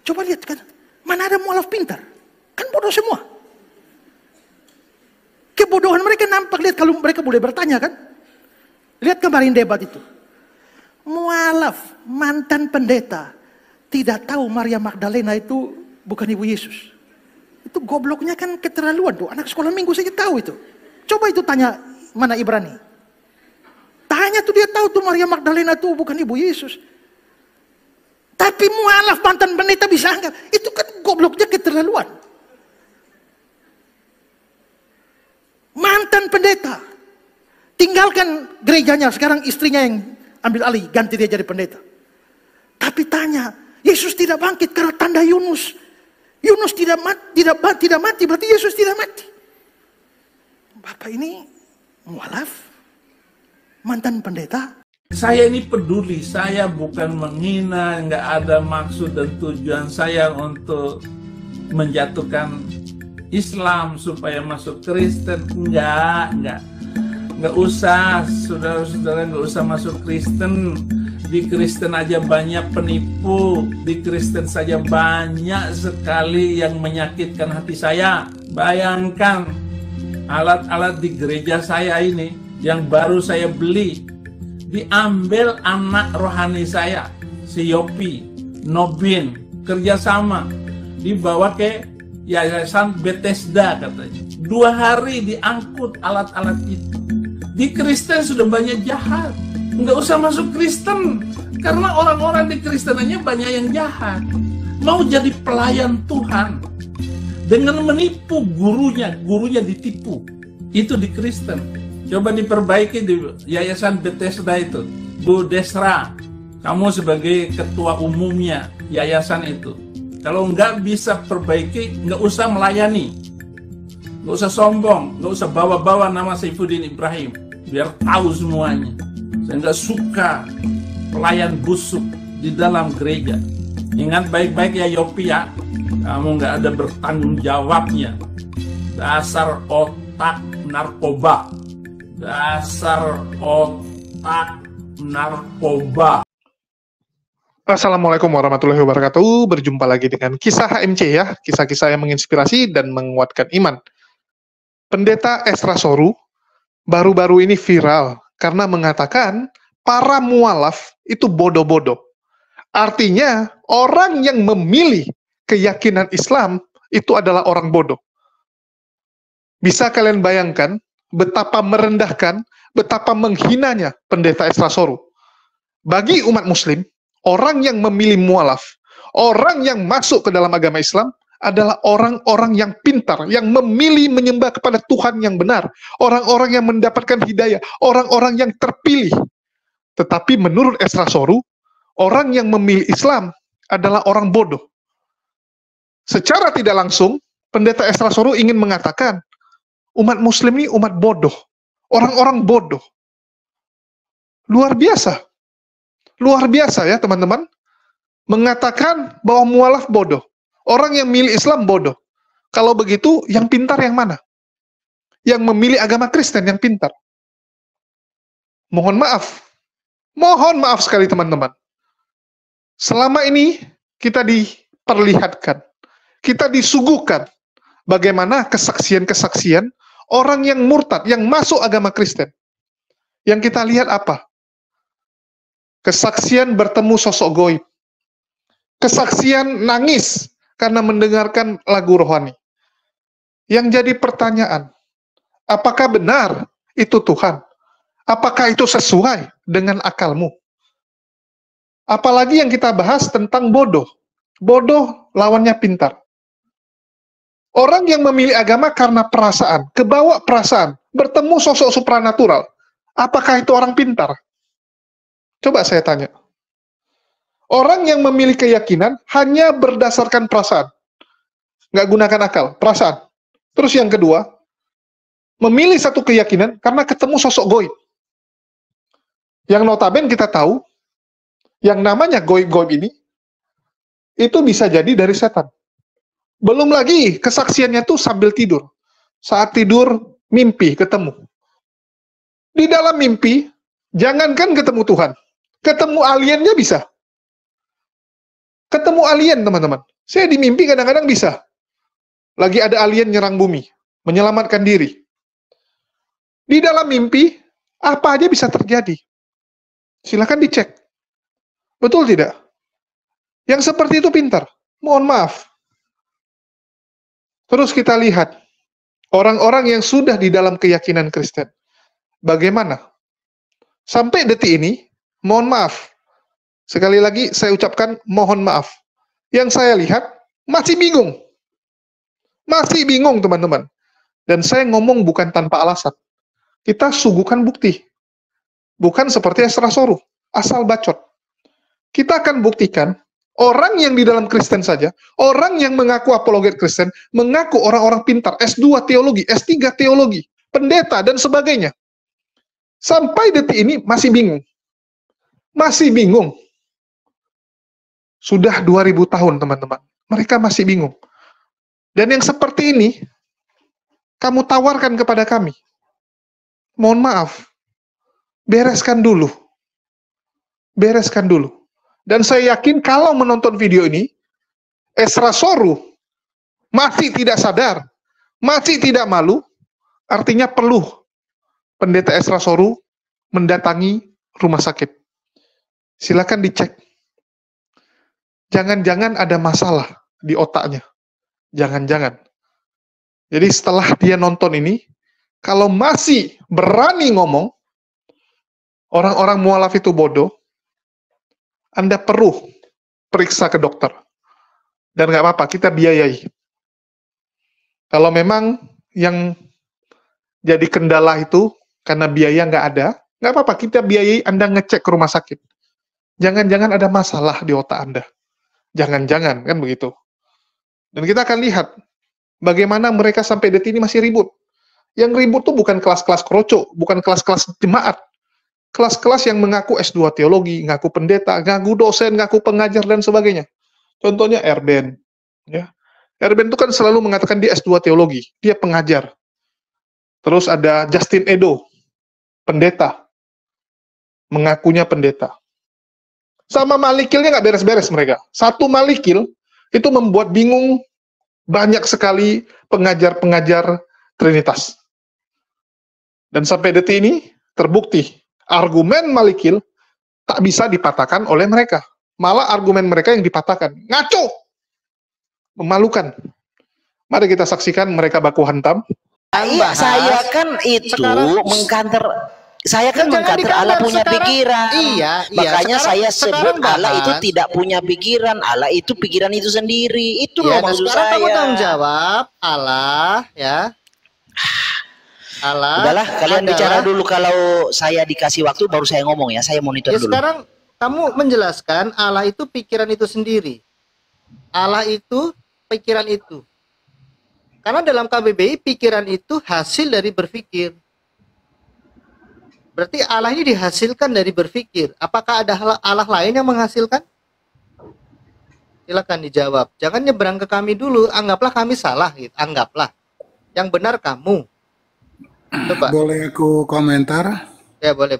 Coba lihat kan, mana ada mualaf pintar? Kan bodoh semua. Kebodohan mereka nampak, lihat kalau mereka boleh bertanya kan. Lihat kemarin debat itu. Mualaf, mantan pendeta, tidak tahu Maria Magdalena itu bukan ibu Yesus. Itu gobloknya kan keterlaluan tuh. Anak sekolah minggu saja tahu itu. Coba itu tanya mana Ibrani. Tanya tuh dia tahu tuh Maria Magdalena tuh bukan ibu Yesus. Tapi mualaf mantan pendeta bisa anggap. Itu kan gobloknya keterlaluan. Mantan pendeta. Tinggalkan gerejanya, sekarang istrinya yang ambil alih, ganti dia jadi pendeta. Tapi tanya, Yesus tidak bangkit karena tanda Yunus. Yunus tidak mati, berarti Yesus tidak mati. Bapak ini mualaf, mantan pendeta. Saya ini peduli, saya bukan menghina, nggak ada maksud dan tujuan saya untuk menjatuhkan Islam supaya masuk Kristen, enggak usah, saudara-saudara, nggak usah masuk Kristen. Di Kristen aja banyak penipu, di Kristen saja banyak sekali yang menyakitkan hati saya. Bayangkan alat-alat di gereja saya ini yang baru saya beli, diambil anak rohani saya, si Yopi, Nobin, kerjasama, dibawa ke Yayasan Bethesda katanya. 2 hari diangkut alat-alat itu. Di Kristen sudah banyak jahat. Nggak usah masuk Kristen, karena orang-orang di Kristen aja banyak yang jahat. Mau jadi pelayan Tuhan dengan menipu gurunya ditipu. Itu di Kristen. Coba diperbaiki di Yayasan Bethesda itu. Bu Desra, kamu sebagai ketua umumnya yayasan itu. Kalau nggak bisa perbaiki, nggak usah melayani. Nggak usah sombong, nggak usah bawa-bawa nama Saifuddin Ibrahim. Biar tahu semuanya. Saya nggak suka pelayan busuk di dalam gereja. Ingat baik-baik ya Yopi ya. Kamu nggak ada bertanggung jawabnya. Dasar otak narkoba. Dasar otak narkoba. Assalamualaikum warahmatullahi wabarakatuh. Berjumpa lagi dengan kisah HMC ya. Kisah-kisah yang menginspirasi dan menguatkan iman. Pendeta Ezra Soru baru-baru ini viral karena mengatakan para mualaf itu bodoh-bodoh. Artinya orang yang memilih keyakinan Islam itu adalah orang bodoh. Bisa kalian bayangkan betapa merendahkan, betapa menghinanya pendeta Ezra Soru. Bagi umat muslim, orang yang memilih mualaf, orang yang masuk ke dalam agama Islam adalah orang-orang yang pintar, yang memilih menyembah kepada Tuhan yang benar, orang-orang yang mendapatkan hidayah, orang-orang yang terpilih. Tetapi menurut Ezra Soru, orang yang memilih Islam adalah orang bodoh. Secara tidak langsung, pendeta Ezra Soru ingin mengatakan, umat muslim ini umat bodoh, orang-orang bodoh. Luar biasa ya teman-teman, mengatakan bahwa mualaf bodoh. Orang yang milih Islam bodoh. Kalau begitu, yang pintar yang mana? Yang memilih agama Kristen yang pintar. Mohon maaf sekali teman-teman. Selama ini kita diperlihatkan, kita disuguhkan bagaimana kesaksian-kesaksian orang yang murtad, yang masuk agama Kristen. Yang kita lihat apa? Kesaksian bertemu sosok goib. Kesaksian nangis karena mendengarkan lagu rohani. Yang jadi pertanyaan, apakah benar itu Tuhan? Apakah itu sesuai dengan akalmu? Apalagi yang kita bahas tentang bodoh. Bodoh lawannya pintar. Orang yang memilih agama karena perasaan, kebawa perasaan, bertemu sosok supranatural. Apakah itu orang pintar? Coba saya tanya. Orang yang memilih keyakinan hanya berdasarkan perasaan. Nggak gunakan akal, perasaan. Terus yang kedua, memilih satu keyakinan karena ketemu sosok goib. Yang notabene kita tahu, yang namanya goib-goib ini, itu bisa jadi dari setan. Belum lagi kesaksiannya tuh sambil tidur. Saat tidur, mimpi ketemu. Di dalam mimpi, jangankan ketemu Tuhan, ketemu aliennya bisa. Ketemu alien, teman-teman. Saya di mimpi kadang-kadang bisa. Lagi ada alien nyerang bumi, menyelamatkan diri. Di dalam mimpi, apa aja bisa terjadi. Silakan dicek. Betul tidak? Yang seperti itu pintar. Mohon maaf. Terus kita lihat, orang-orang yang sudah di dalam keyakinan Kristen. Bagaimana? Sampai detik ini, mohon maaf. Sekali lagi saya ucapkan mohon maaf. Yang saya lihat, masih bingung. Masih bingung, teman-teman. Dan saya ngomong bukan tanpa alasan. Kita suguhkan bukti. Bukan seperti Esra Soru, asal bacot. Kita akan buktikan, orang yang di dalam Kristen saja, orang yang mengaku apologet Kristen, mengaku orang-orang pintar, S2 teologi, S3 teologi, pendeta, dan sebagainya. Sampai detik ini masih bingung. Masih bingung. Sudah 2000 tahun, teman-teman. Mereka masih bingung. Dan yang seperti ini, kamu tawarkan kepada kami. Mohon maaf, bereskan dulu. Bereskan dulu. Dan saya yakin kalau menonton video ini, Esra Soru masih tidak sadar, masih tidak malu, artinya perlu pendeta Esra Soru mendatangi rumah sakit. Silakan dicek. Jangan-jangan ada masalah di otaknya. Jangan-jangan. Jadi setelah dia nonton ini, kalau masih berani ngomong, orang-orang mualaf itu bodoh, Anda perlu periksa ke dokter. Dan nggak apa-apa, kita biayai. Kalau memang yang jadi kendala itu, karena biaya nggak ada, nggak apa-apa, kita biayai Anda ngecek ke rumah sakit. Jangan-jangan ada masalah di otak Anda. Jangan-jangan, kan begitu. Dan kita akan lihat bagaimana mereka sampai detik ini masih ribut. Yang ribut tuh bukan kelas-kelas kroco, bukan kelas-kelas jemaat. Kelas-kelas yang mengaku S2 teologi, ngaku pendeta, ngaku dosen, ngaku pengajar, dan sebagainya. Contohnya Erben. Ya. Erben itu kan selalu mengatakan dia S2 teologi, dia pengajar. Terus ada Justin Edo, pendeta. Mengakunya pendeta. Sama malikilnya nggak beres-beres mereka. Satu malikil itu membuat bingung banyak sekali pengajar-pengajar Trinitas. Dan sampai detik ini terbukti argumen malikil tak bisa dipatahkan oleh mereka. Malah argumen mereka yang dipatahkan. Ngaco! Memalukan. Mari kita saksikan mereka baku hantam. Iya, saya kan itu mengkanter. Saya kan mengkanter Allah punya pikiran. Iya. Makanya saya sebut Allah itu bahas. tidak punya pikiran. Allah itu pikiran itu sendiri. Itu Ya, loh maksud sekarang saya. kamu tanggung jawab Allah, ya. Allah. Udahlah, kalian adalah- bicara dulu. Kalau saya dikasih waktu baru saya ngomong ya. Saya monitor Ya, dulu. sekarang kamu menjelaskan Allah itu pikiran itu sendiri. Allah itu pikiran itu. Karena dalam KBBI pikiran itu hasil dari berpikir. Berarti Allah ini dihasilkan dari berpikir. Apakah ada Allah lain yang menghasilkan? Silakan dijawab. Jangan nyebrang ke kami dulu. Anggaplah kami salah. Gitu. Anggaplah. Yang benar kamu. Coba. Boleh aku komentar? Ya, boleh.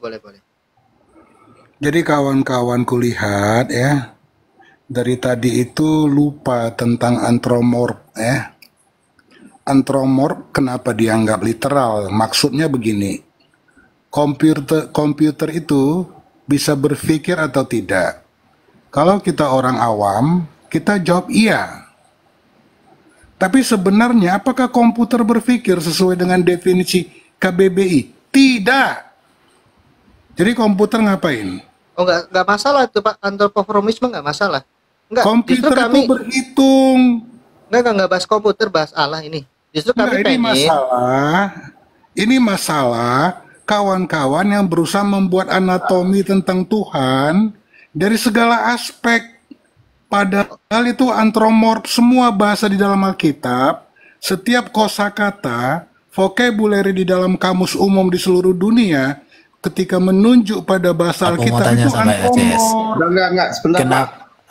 Jadi kawan-kawanku lihat ya, dari tadi itu lupa tentang antromorf ya. Antromorf kenapa dianggap literal? Maksudnya begini. Komputer itu bisa berpikir atau tidak. Kalau kita orang awam, kita jawab iya. Tapi sebenarnya apakah komputer berpikir sesuai dengan definisi KBBI? Tidak. Jadi komputer ngapain? Oh, nggak masalah itu Pak. Antropoformisme nggak masalah. Enggak, Komputer justru kami itu berhitung. nggak bahas komputer, bahas Allah ini. Justru kami Ini masalah kawan-kawan yang berusaha membuat anatomi tentang Tuhan dari segala aspek. Padahal itu antromorf, semua bahasa di dalam Alkitab, setiap kosakata, vocabulary di dalam kamus umum di seluruh dunia, ketika menunjuk pada bahasa Alkitab itu antromorf. Enggak,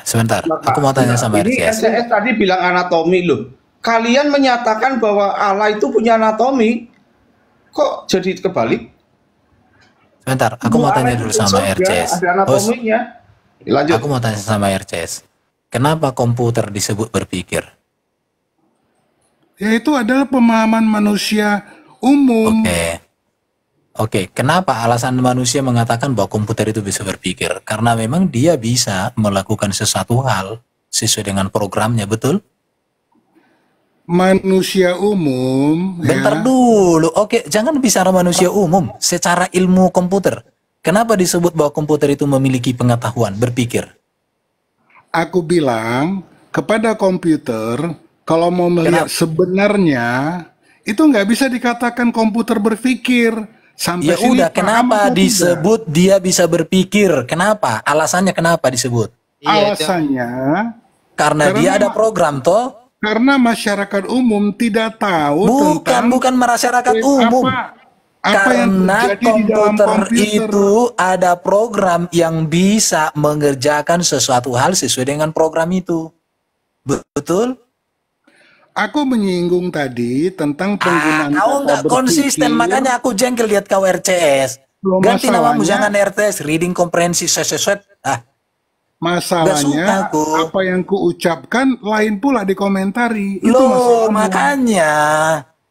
sebentar. Aku mau tanya sama RCS. Ini RCS tadi bilang anatomi loh. Kalian menyatakan bahwa Allah itu punya anatomi. Kok jadi kebalik? Sebentar, aku mau tanya dulu sama RCS. Ada anatominya. Lanjut. Aku mau tanya sama RCS. kenapa komputer disebut berpikir? Ya itu adalah pemahaman manusia umum. Oke, kenapa alasan manusia mengatakan bahwa komputer itu bisa berpikir? Karena memang dia bisa melakukan sesuatu hal sesuai dengan programnya, betul? Manusia umum. Bentar dulu, oke, jangan bicara manusia umum. Secara ilmu komputer, kenapa disebut bahwa komputer itu memiliki pengetahuan, berpikir? Aku bilang kepada komputer, kalau mau melihat sebenarnya, itu nggak bisa dikatakan komputer berpikir. Sampai Ya sini udah, paham kenapa atau tidak? disebut dia bisa berpikir? Kenapa? Alasannya kenapa disebut? Alasannya Karena dia ada program toh. karena masyarakat umum tidak tahu Bukan masyarakat umum. apa yang Karena terjadi di dalam komputer. itu ada program yang bisa mengerjakan sesuatu hal sesuai dengan program itu. Betul? Aku menyinggung tadi tentang penggunaan Kau nggak kata konsisten, berpikir. makanya aku jengkel lihat kau RCS. Loh, Ganti namamu, masalahnya- jangan RTS, reading komprehensi sesuai. Masalahnya apa yang kuucapkan lain pula dikomentari. Itu Loh, masalahnya. makanya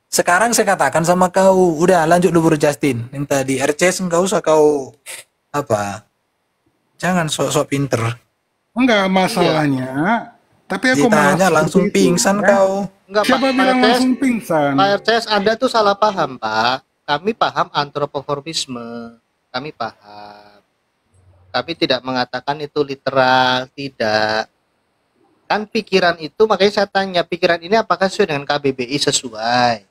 sekarang saya katakan sama kau, udah lanjut dulu Bro Justin. Yang tadi RCS nggak usah kau apa? Jangan sok-sok pinter. Enggak masalahnya. Tapi aku Ditanya malah langsung seperti itu, pingsan kan? kau. Enggak, Siapa bilang langsung pingsan? Pak RCS, Anda tuh salah paham, Pak. Kami paham antropoformisme. Kami paham. Kami tidak mengatakan itu literal, tidak. Kan pikiran itu, makanya saya tanya, pikiran ini apakah sesuai dengan KBBI sesuai?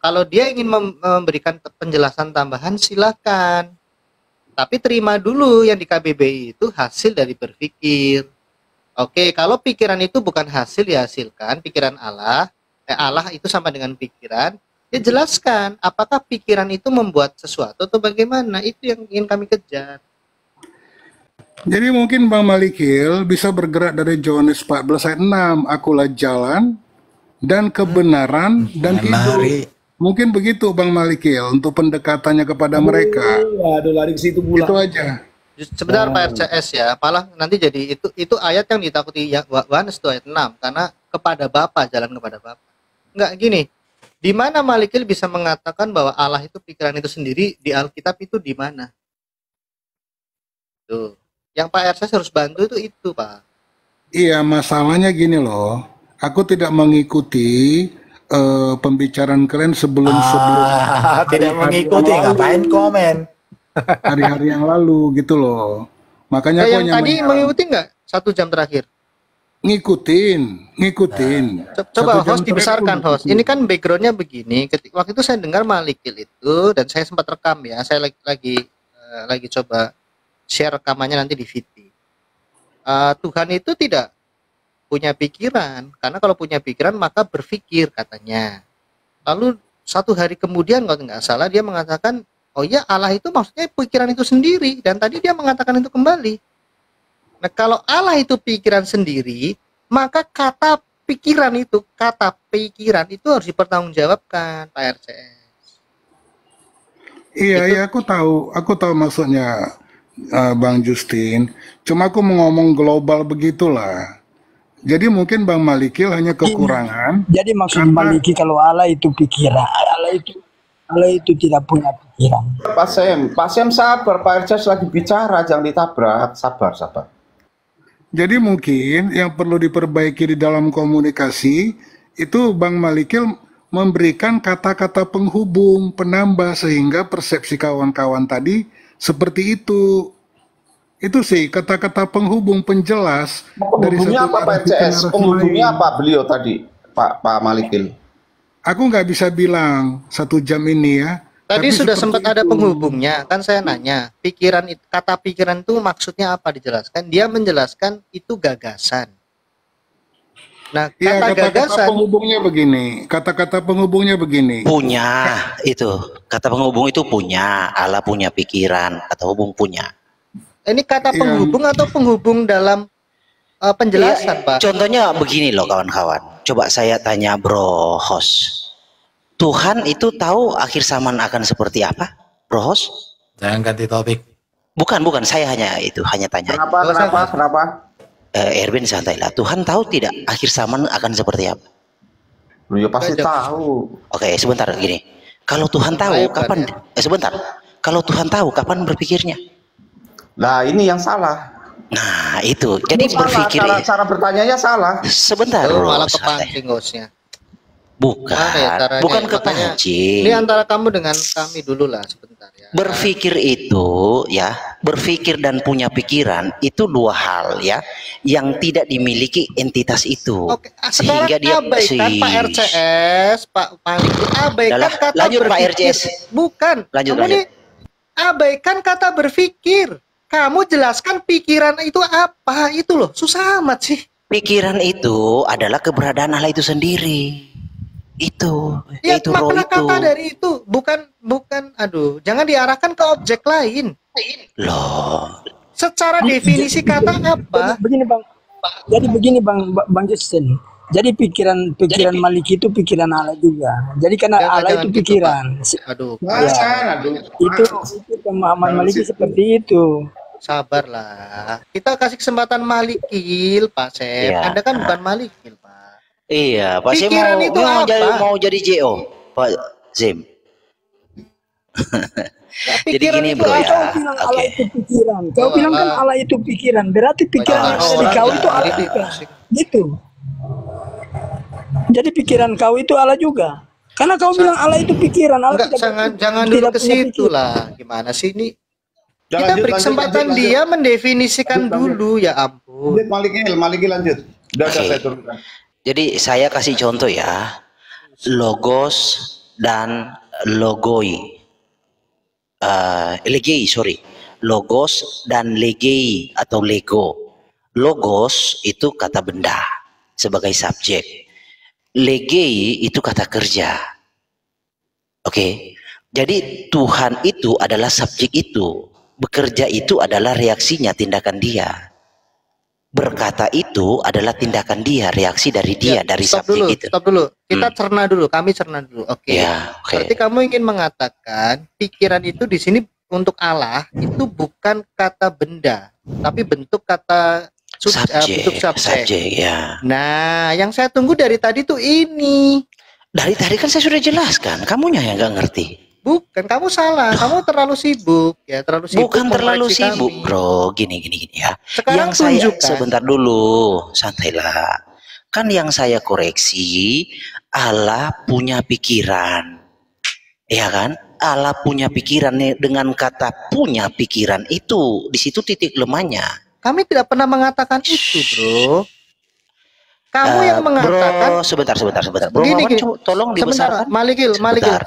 Kalau dia ingin memberikan penjelasan tambahan, silakan. Tapi terima dulu yang di KBBI itu hasil dari berpikir. Oke, kalau pikiran itu bukan hasil, ya hasilkan pikiran Allah. Allah itu sama dengan pikiran. Ya jelaskan, apakah pikiran itu membuat sesuatu atau bagaimana? Itu yang ingin kami kejar. Jadi mungkin Bang Malikil bisa bergerak dari Yohanes 14 ayat 6. Akulah jalan dan kebenaran dan hidup. Mungkin begitu Bang Malikil untuk pendekatannya kepada mereka. Aduh, lari ke situ pula. Itu aja. Sebentar Pak RCS ya, malah nanti jadi itu ayat yang ditakuti Yohanes 2 ayat 6, karena kepada Bapa, jalan kepada Bapa. Enggak gini, di mana Malikil bisa mengatakan bahwa Allah itu pikiran itu sendiri di Alkitab itu di mana? Tuh. Yang Pak RCS harus bantu itu Pak. Iya, masalahnya gini loh. Aku tidak mengikuti pembicaraan kalian sebelum Tidak mengikuti, ngapain komen? hari-hari yang lalu gitu loh. Makanya aku yang hanya tadi mengikuti nggak 1 jam terakhir? ngikutin. Coba 1 jam host dibesarkan terakhir host. Ini kan backgroundnya begini. Waktu itu saya dengar Malikil itu dan saya sempat rekam ya. Saya lagi coba share rekamannya nanti di VT. Tuhan itu tidak punya pikiran, karena kalau punya pikiran maka berpikir katanya. Lalu 1 hari kemudian kalau nggak salah dia mengatakan, oh ya Allah itu maksudnya pikiran itu sendiri, dan tadi dia mengatakan itu kembali. Nah kalau Allah itu pikiran sendiri, maka kata pikiran itu harus dipertanggungjawabkan Pak RCS. Iya, aku tahu maksudnya Bang Justin. Cuma aku mau ngomong global begitulah. Jadi mungkin Bang Malikil hanya kekurangan. Jadi maksud Maliki kalau Allah itu pikiran, Allah itu tidak punya pikiran. Pak Sem sabar, Pak RCS lagi bicara, jangan ditabrak, sabar. Jadi mungkin yang perlu diperbaiki di dalam komunikasi itu Bang Malikil memberikan kata-kata penghubung, penambah sehingga persepsi kawan-kawan tadi seperti itu. Itu sih kata-kata penghubung penjelas dari Penghubungnya satu apa Pak narasi ke RCS? narasi Penghubungnya lain. apa beliau tadi, Pak Malikil? Aku nggak bisa bilang 1 jam ini ya. Tadi tapi sudah seperti sempat ada itu. penghubungnya, kan saya nanya, kata pikiran itu maksudnya apa dijelaskan? Dia menjelaskan itu gagasan. Nah, Iya, kata kata-kata gagasan penghubungnya begini. Kata-kata penghubungnya begini. Punya itu kata penghubung itu punya, Allah punya pikiran, kata hubung punya. ini kata Iya. penghubung atau penghubung dalam penjelasan, Pak? Contohnya begini loh kawan-kawan. Coba saya tanya Bro Host. Tuhan itu tahu akhir zaman akan seperti apa, Bro Host? Jangan ganti topik. Bukan, saya hanya tanya. Kenapa? Erwin santailah. Tuhan tahu tidak akhir zaman akan seperti apa? Lu ya pasti tahu. Oke, sebentar gini. Kalau Tuhan tahu kapan? Sebentar. Kalau Tuhan tahu kapan berpikirnya? Nah, ini yang salah. Nah, itu. Jadi Ini salah, berpikir cara bertanyanya salah. sebentar. Malah santai. kepancing hostnya. Bukan, caranya? bukan Makanya, kepancing. Ini antara kamu dengan kami dulu lah sebentar ya. Berpikir itu ya, berpikir dan punya pikiran itu dua hal ya, yang tidak dimiliki entitas itu. Oke, Sehingga dia abaikan Pak RCS, Pak Malik, abaikan Adalah, kata lanjut berpikir. Pak RCS. Bukan. Lanjut, Kamu lanjut. nih abaikan kata berpikir. Kamu jelaskan pikiran itu apa? Itu loh, susah amat sih. Pikiran itu adalah keberadaan Allah itu sendiri. Itu, Ya, itu roh makna itu. kata dari itu bukan aduh, jangan diarahkan ke objek lain. Loh, Secara definisi kata apa? Begini Bang, jadi begini Bang Justin. Jadi pikiran Malik itu pikiran Allah juga. Jadi karena Allah itu gitu, pikiran. Aduh, Itu pemahaman Malik seperti itu. sabarlah. Kita kasih kesempatan Malikil, Pak Sep. Iya. Anda kan bukan Malikil, Pak. iya, Pak Zim Pikiran itu mau apa? jadi JO, Pak Zim. Jadi Pikiran gini itu bro apa? ya, Kau bilang Allah itu pikiran. Kau bilang kan Allah itu pikiran. Berarti pikiran yang ada di kau itu Allah juga. Gitu. Jadi pikiran kau itu Allah juga. Karena kau bilang Allah itu pikiran. Allah Enggak, jangan dulu ke situ lah. Gimana sih ini? Kita beri kesempatan dia mendefinisikan dulu, ya ampun. Maliki lanjut. Udah Oke. saya turunkan. Jadi saya kasih contoh ya, logos dan logoi, logos dan legei atau lego. Logos itu kata benda sebagai subjek, legei itu kata kerja. Oke, jadi Tuhan itu adalah subjek itu, bekerja itu adalah reaksinya, tindakan dia. Berkata itu adalah tindakan dia, reaksi dari dia, dari subjek itu. Stop dulu. Kita cerna dulu, kami cerna dulu. Oke. Ya, oke. Berarti kamu ingin mengatakan pikiran itu di sini untuk Allah itu bukan kata benda, tapi bentuk kata bentuk subjek. Ya. Nah, yang saya tunggu dari tadi tuh ini. Dari tadi kan saya sudah jelaskan, kamunya yang nggak ngerti. Bukan, kamu salah. Kamu terlalu sibuk, ya terlalu sibuk. Bukan terlalu mengoreksi sibuk, kami. bro. Gini ya. Sekarang yang saya tunjukkan. sebentar dulu, santailah. Kan yang saya koreksi, Allah punya pikiran, ya kan? Allah punya pikiran nih, dengan kata punya pikiran itu, di situ titik lemahnya. Kami tidak pernah mengatakan itu, bro. Kamu yang mengatakan. Bro, sebentar. Bro, Gini, tolong sebentar, dibesarkan. Malikil,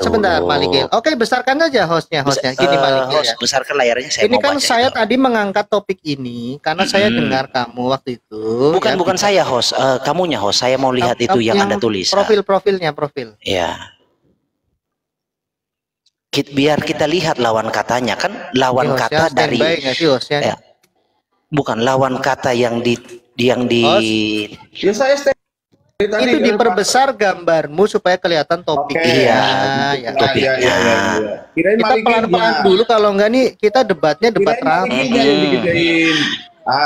sebentar, dulu. Malikil. Oke, besarkan saja hostnya. Gini, Malikil. Host, Ya. besarkan layarnya, saya Ini mau kan baca saya itu. tadi mengangkat topik ini karena saya dengar kamu waktu itu. Bukan saya host, kamunya host. Saya mau lihat itu yang Anda tulis. Profil. Ya. Biar kita lihat lawan katanya, kan lawan kata dari ya, bukan lawan kata yang di Ya saya itu diperbesar gambarmu supaya kelihatan topiknya. Ya. topiknya. Kita pelan-pelan dulu, kalau enggak nih kita debat ramai.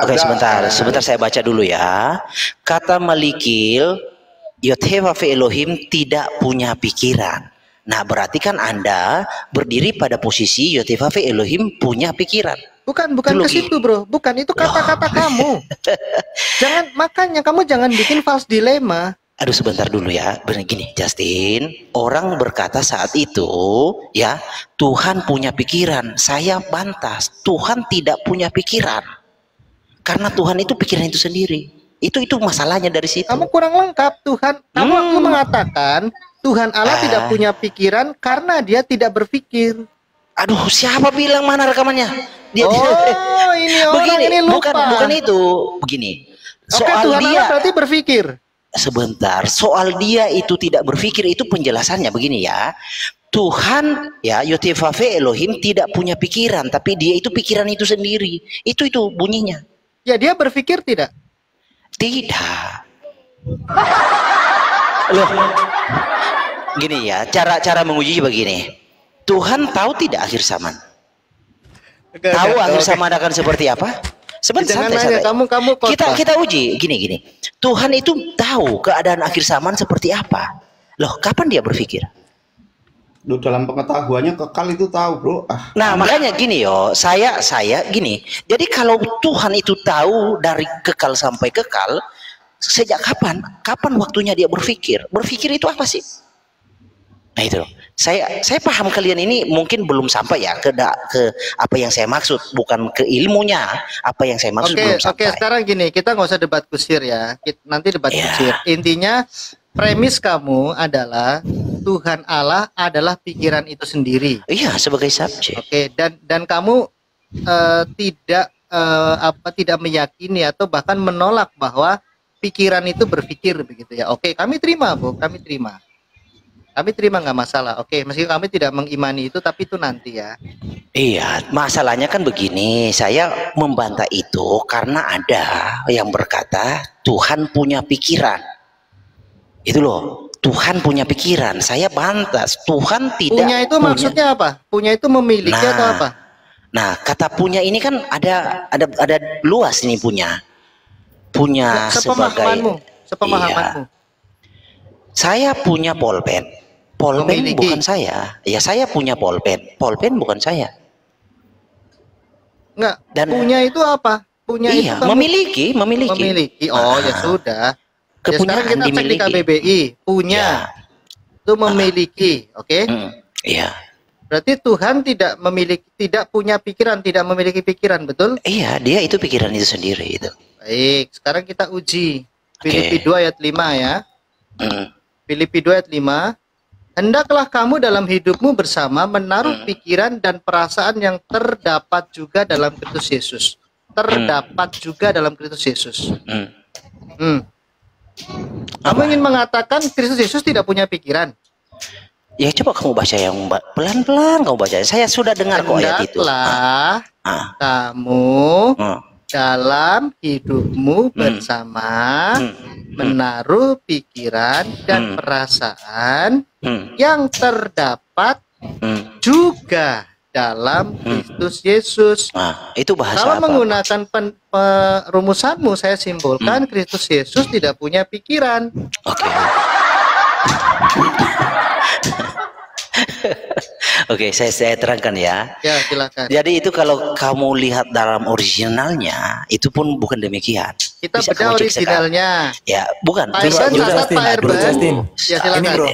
Oke, sebentar saya baca dulu ya. Kata Malikil, Yotewafe Elohim tidak punya pikiran. Nah, berarti kan Anda berdiri pada posisi Yotewafe Elohim punya pikiran. Bukan ke situ, bro. Bukan, itu kata-kata kamu. Makanya kamu jangan bikin false dilema. Aduh, sebentar dulu ya. Benar gini, Justin. Orang berkata saat itu, ya, Tuhan punya pikiran. Saya bantah, Tuhan tidak punya pikiran. Karena Tuhan itu pikiran itu sendiri. Itu masalahnya dari situ. Kamu kurang lengkap, Tuhan. Kamu mengatakan Tuhan Allah tidak punya pikiran karena dia tidak berpikir. Aduh, siapa bilang, mana rekamannya? Dia ini orang ini lupa. Bukan itu. Begini. Soal Tuhan dia Allah berarti berpikir. Sebentar, soal dia itu tidak berpikir itu penjelasannya begini ya. Tuhan ya, Yotewafe Elohim tidak punya pikiran, tapi dia itu pikiran itu sendiri. Itu bunyinya. Ya, dia berpikir tidak? Tidak. Loh. Gini ya, cara menguji begini. Tuhan tahu tidak akhir zaman? Tahu akhir zaman akan seperti apa? Sebentar, Jangan santai, nanya, santai. kamu Kita uji gini. Tuhan itu tahu keadaan akhir zaman seperti apa. Loh, kapan dia berpikir? Lu dalam pengetahuannya kekal itu tahu, bro. Nah, makanya gini saya gini. Jadi kalau Tuhan itu tahu dari kekal sampai kekal, sejak kapan? Kapan waktunya dia berpikir? Berpikir itu apa sih? Nah itu loh. Saya paham kalian ini mungkin belum sampai ya ke apa yang saya maksud, bukan ke ilmunya. Apa yang saya maksud belum sampai. Oke, sekarang gini, kita nggak usah debat kusir ya. Nanti debat kusir. Intinya premis kamu adalah Tuhan Allah adalah pikiran itu sendiri. Iya, sebagai subjek. Oke, dan kamu tidak meyakini atau bahkan menolak bahwa pikiran itu berpikir begitu ya. Oke, kami terima, Bu, kami terima. Kami terima, nggak masalah. Oke, meski kami tidak mengimani itu, tapi itu nanti ya. Iya, masalahnya kan begini. Saya membantah itu karena ada yang berkata Tuhan punya pikiran. Itu loh, Tuhan punya pikiran. Saya bantah, Tuhan tidak punya. Itu maksudnya apa? Punya itu memiliki atau apa? Nah, kata punya ini kan ada luas ini punya. Punya sepemahamanmu. Iya. Saya punya pulpen. Pulpen bukan saya. Ya, saya punya pulpen. Pulpen bukan saya. Enggak. Dan punya itu apa? Punya iya, itu memiliki. Oh, ya sudah. Ya, sekarang kita cek di KBBI. Punya. Itu memiliki, oke? Iya. Berarti Tuhan tidak punya pikiran, tidak memiliki pikiran, betul? Iya, dia itu pikiran itu sendiri itu. Baik, sekarang kita uji. Filipi 2 ayat 5 ya. Filipi 2 ayat 5. Hendaklah kamu dalam hidupmu bersama menaruh pikiran dan perasaan yang terdapat juga dalam Kristus Yesus. Terdapat juga dalam Kristus Yesus. Kamu ingin mengatakan Kristus Yesus tidak punya pikiran? Ya, coba kamu baca yang pelan-pelan kamu baca. Saya sudah dengar kok ayat itu. Hendaklah kamu dalam hidupmu bersama menaruh pikiran dan perasaan yang terdapat juga dalam Kristus Yesus. Itu bahasa kalau apa? Menggunakan rumusanmu, saya simpulkan Kristus Yesus tidak punya pikiran. Oke. Oke, saya terangkan ya. Ya, silakan. Jadi itu kalau kamu lihat dalam originalnya, itu pun bukan demikian. Kita bedah originalnya. Ya, bukan. Pak Justin. Ya, silakan. Ini bro.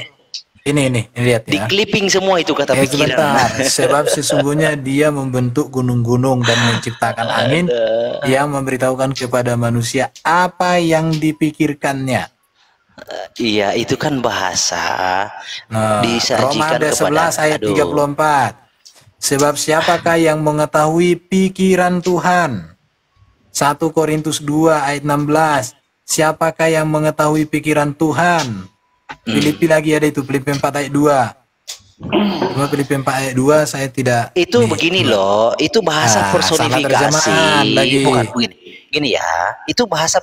Ini lihat ya. Di clipping semua itu kata pikiran. Sebab sesungguhnya dia membentuk gunung-gunung dan menciptakan angin yang memberitahukan kepada manusia apa yang dipikirkannya. Iya, itu kan bahasa Roma disajikan 11 ayat 34. Sebab siapakah yang mengetahui pikiran Tuhan? 1 Korintus 2 ayat 16. Siapakah yang mengetahui pikiran Tuhan? Filipi lagi ada itu, Filipi 4 ayat 2. Cuma Filipi 4 ayat 2 saya tidak. Itu begini loh, itu bahasa personifikasi. Bukan begini. Gini ya, itu bahasa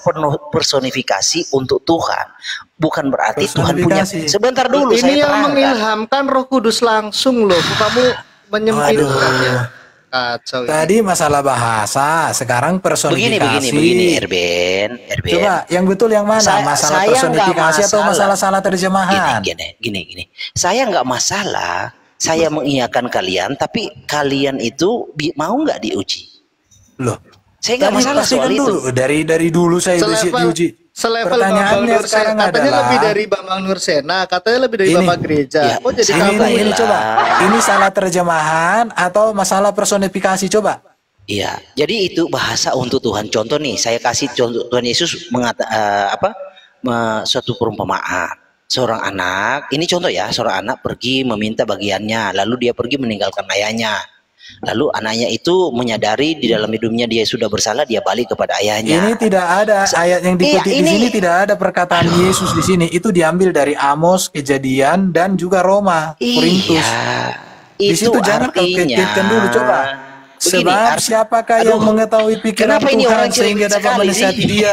personifikasi untuk Tuhan. Bukan berarti Tuhan punya. Sebentar dulu, ini saya yang terangkan. Mengilhamkan Roh Kudus langsung loh. Kamu menyempitkan ya. Kacau. Tadi masalah bahasa, sekarang personifikasi. Begini, Erben. Coba yang betul yang mana? Masalah personifikasi atau masalah salah terjemahan? Gini. Saya nggak masalah. Saya mengiyakan kalian, tapi kalian itu mau nggak diuji? Loh. Saya nggak masalah soal itu. Dari dulu saya diuji. Selevel Bambang Nursena, katanya lebih dari Bambang Nursena, katanya lebih dari Bapak Gereja. Ya, oh jadi kamu ini coba. Ini salah terjemahan atau masalah personifikasi coba? Iya. Jadi itu bahasa untuk Tuhan. Contoh nih, saya kasih contoh Tuhan Yesus suatu perumpamaan. Seorang anak, ini contoh ya, seorang anak pergi meminta bagiannya, lalu dia pergi meninggalkan ayahnya. Lalu anaknya itu menyadari di dalam hidupnya dia sudah bersalah, dia balik kepada ayahnya. Ini tidak ada ayat yang dikutip di sini, tidak ada perkataan Yesus di sini. Itu diambil dari Amos, Kejadian, dan juga Roma, Korintus. Di situ jangan kaitkan dulu, coba. Sebab siapakah yang mengetahui pikiran Tuhan sehingga dapat menasihati dia?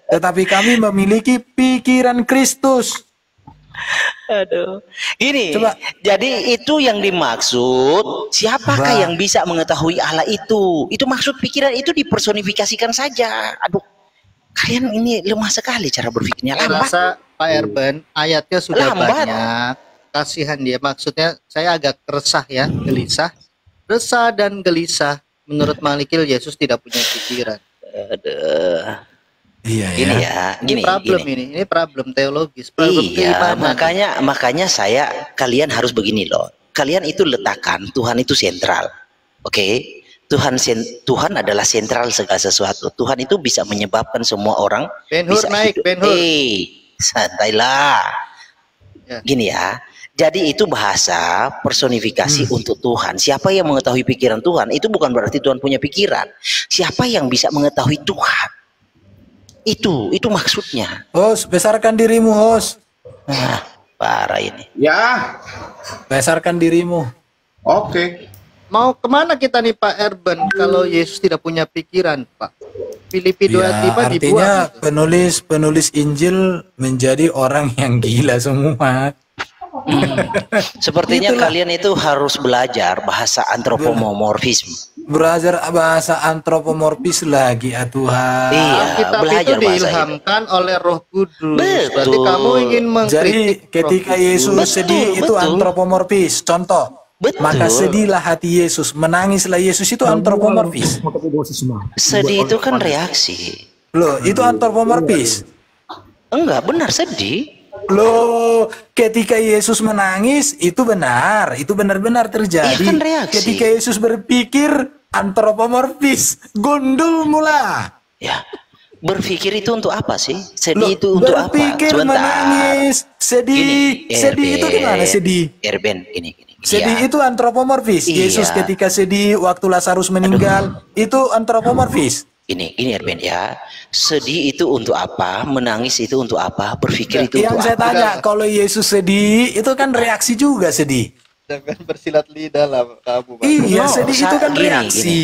Tetapi kami memiliki pikiran Kristus. Aduh. Gini, Coba. jadi itu yang dimaksud, siapakah yang bisa mengetahui Allah itu? Itu maksud pikiran itu dipersonifikasikan saja. Aduh, kalian ini lemah sekali cara berpikirnya. Saya rasa Pak Erben ayatnya sudah Lambat. banyak. Kasihan dia, maksudnya saya agak resah ya, gelisah. Resah dan gelisah. Menurut Malikil, Yesus tidak punya pikiran. Aduh. Iya Gini ya. ya, Ini gini, problem gini. ini problem teologis, problem Iya, keimanan. makanya kalian harus begini loh. Kalian itu letakkan Tuhan itu sentral. Oke? Tuhan adalah sentral segala sesuatu. Tuhan itu bisa menyebabkan semua orang Ben Hur bisa naik, hidup. Ben Hur. Santailah. Ya. Gini ya. Jadi itu bahasa personifikasi untuk Tuhan. Siapa yang mengetahui pikiran Tuhan? Itu bukan berarti Tuhan punya pikiran. Siapa yang bisa mengetahui Tuhan? Itu maksudnya. Host, besarkan dirimu, host. Nah, parah ini. Ya, Besarkan dirimu. oke. Mau kemana kita nih Pak Erben kalau Yesus tidak punya pikiran, Pak? Filipi 2:5 Ya, dibuang. artinya Gitu. penulis Injil menjadi orang yang gila semua. Sepertinya Itulah. kalian itu harus belajar bahasa antropomorfisme. Belajar bahasa antropomorfis lagi, ya Tuhan. Iya, Kitab itu belajar bahasa itu. diilhamkan oleh Roh Kudus. Betul. Berarti kamu ingin Jadi mengkritik ketika Roh Kudus. Yesus Betul, sedih itu betul. antropomorfis. Contoh, Betul. maka sedihlah hati Yesus, menangislah Yesus, itu antropomorfis. Sedih itu kan reaksi. Loh, itu antropomorfis. Enggak, benar sedih. Loh, ketika Yesus menangis itu benar, itu benar-benar terjadi. Iya kan reaksi. Ketika Yesus berpikir antropomorfis, gundul mula. Ya. Berpikir itu untuk apa sih? Loh, Sedih itu untuk apa? berpikir, menangis, sedih. Gini, Sedih itu gimana sedih? Erben, gini. Sedih Iya. itu antropomorfis. Iya. Yesus ketika sedih waktu Lazarus meninggal, itu antropomorfis. Ini Erben ya. Sedih itu untuk apa? Menangis itu untuk apa? Berpikir itu Yang untuk saya apa? tanya, kalau Yesus sedih, itu kan reaksi juga sedih. Jangan bersilat lidah lah kamu, Pak. Iya, No, sedih itu kan gini, reaksi.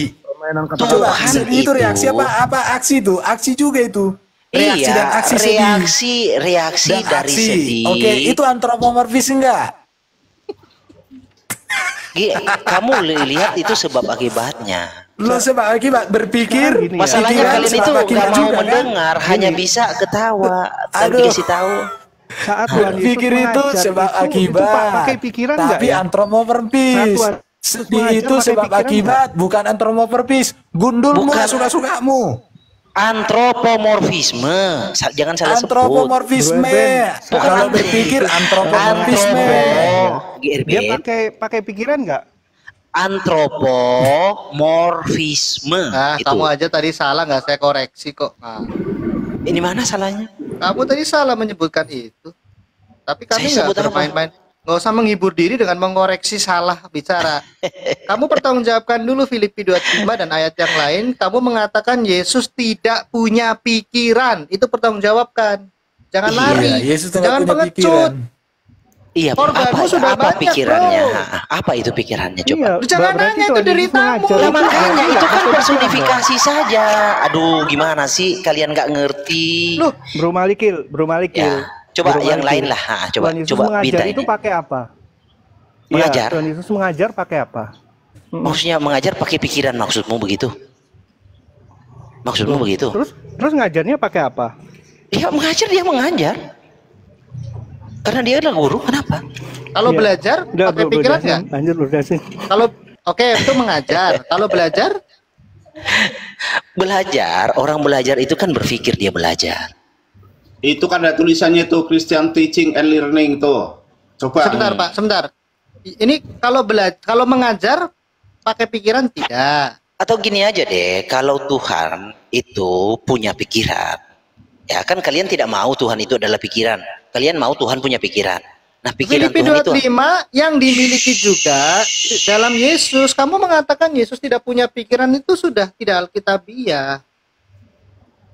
Coba, Tuhan sedih itu reaksi apa aksi itu? Aksi juga itu. Reaksi dan aksi sedih. reaksi Dan dari aksi. sedih. Oke, itu antropomorfis enggak? Kamu lihat itu sebab akibatnya. Lo sebab akibat berpikir, Masalahnya pikiran kalian itu sebab nggak akibat mau juga, kan? mendengar, hanya bisa ketawa. Dan Aduh. dikasih tahu. Saat Tuhan Yesus Pikir itu mengajar sebab itu akibat. pakai pikiran nggak Tapi ya? antropomorfis. Saat Tuhan Sedih mengajar itu pakai sebab pikiran akibat, bukan antropomorfis. Gundulmu Bukan. suka-sukamu. Antropomorfisme. Jangan salah sebut. Antropomorfisme. Bukan Kalau berpikir antropomorfisme. Dia pakai pikiran nggak? Antropomorfisme. Nah, itu. kamu aja tadi salah, nggak saya koreksi kok. Nah, Ini mana salahnya? kamu tadi salah menyebutkan itu. Tapi kami Saya nggak sebut apa? bermain-main. Nggak usah menghibur diri dengan mengoreksi salah bicara. Kamu pertanggungjawabkan dulu Filipi 2:5 dan ayat yang lain. Kamu mengatakan Yesus tidak punya pikiran. Itu pertanggungjawabkan. Jangan Iya, lari. Yesus tidak Jangan punya pengecut. pikiran. Iya, Korbanmu sudah apa banyak, pikirannya? bro. Apa itu pikirannya coba? Iya, Lu jangan berarti nanya, itu Tuhan Yesus deritamu. mengajar Lah itu makanya itu kan pakai pikiran personifikasi saja. Aduh, gimana sih kalian nggak ngerti? Loh, dong. Bro Malikil. Ya, coba Bro yang Malikil. lain lah. Coba Tuhan Yesus coba mengajar minta itu ini. pakai apa? Mengajar? Iya, Tuhan Yesus mengajar pakai apa? Maksudnya mengajar pakai pikiran, maksudmu begitu? Maksudmu begitu? Terus ngajarnya pakai apa? Dia mengajar, dia mengajar. Karena dia adalah guru, kenapa? kalau Iya. belajar Udah, pakai Bro pikiran Dasin. nggak? Lanjut Bro Dasin. Kalau oke, itu mengajar. Kalau belajar, Belajar, orang belajar itu kan berpikir dia belajar. Itu kan ada tulisannya tuh Christian Teaching and Learning tuh. Coba. sebentar Pak, sebentar. Ini kalau mengajar pakai pikiran tidak. Atau gini aja deh, kalau Tuhan itu punya pikiran, ya kan kalian tidak mau Tuhan itu adalah pikiran. Kalian mau Tuhan punya pikiran. Nah, pikiran Filipi Tuhan itu 2:5 yang dimiliki juga dalam Yesus. Kamu mengatakan Yesus tidak punya pikiran, itu sudah tidak alkitabiah.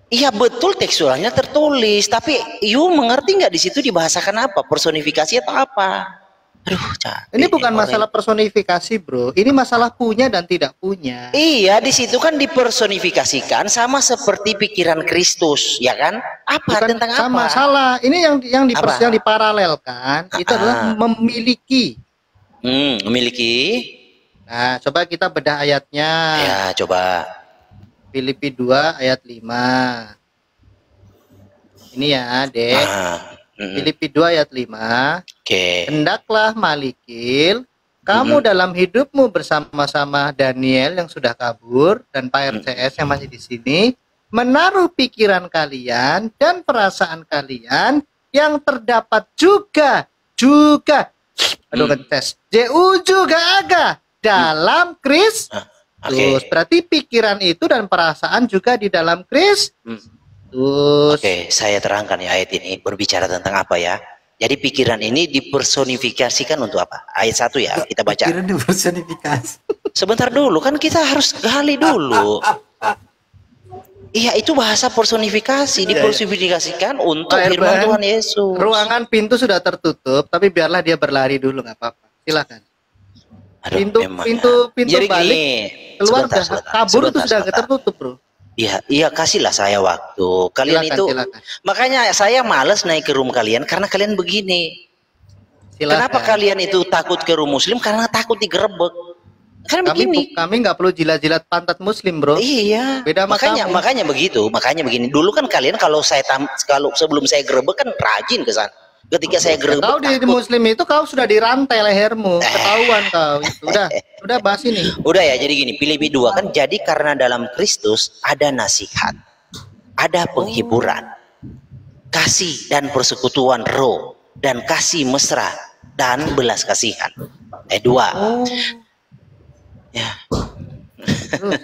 iya betul tekstualnya tertulis, tapi you mengerti nggak di situ dibahasakan apa? Personifikasi atau apa? Aduh, capek Ini bukan orang. masalah personifikasi, bro. Ini masalah punya dan tidak punya. Iya, di situ kan dipersonifikasikan sama seperti pikiran Kristus, ya kan? Apa Bukan tentang sama, apa? salah. Ini yang Apa? yang diparalelkan itu adalah memiliki. Memiliki. Nah, coba kita bedah ayatnya. Ya, coba. Filipi 2 ayat 5. Ini ya, Dek. Filipi 2 ayat 5. Oke. Hendaklah Malikil, kamu dalam hidupmu bersama-sama Daniel yang sudah kabur dan Pak RCS yang masih di sini, menaruh pikiran kalian dan perasaan kalian yang terdapat juga aduh tes juga aga dalam Kristus. Berarti pikiran itu dan perasaan juga di dalam Kristus. Oke, saya terangkan ya ayat ini berbicara tentang apa ya. Jadi pikiran ini dipersonifikasikan untuk apa? Ayat 1 ya, kita baca. Pikiran dipersonifikasi. Sebentar dulu, kan kita harus gali dulu. Iya, itu bahasa personifikasi, dipersonifikasikan untuk Pak firman Erban, Tuhan Yesus. Ruangan pintu sudah tertutup, tapi biarlah dia berlari dulu, nggak apa-apa. Silakan. Aduh, Pintu memang balik gini, keluar sebentar, udah kabur itu sudah sebentar. tertutup, bro. Iya, kasihlah saya waktu. Kalian Silakan. makanya saya males naik ke room kalian karena kalian begini. Silakan. Kenapa kalian itu takut ke room muslim? Karena takut digerebek. Karena begini. Kami nggak perlu jilat-jilat pantat muslim, bro. Iya. Beda sama kamu. Makanya begini. Dulu kan kalian kalau sebelum saya gerebek kan rajin ke sana. Ketika saya gerebek, Kau di muslim itu kau sudah dirantai lehermu, ketahuan kau. Udah bahas ini. Udah ya, jadi gini, Filipi 2 kan jadi karena dalam Kristus ada nasihat, ada penghiburan, kasih dan persekutuan roh, dan kasih mesra dan belas kasihan. 2. Ya.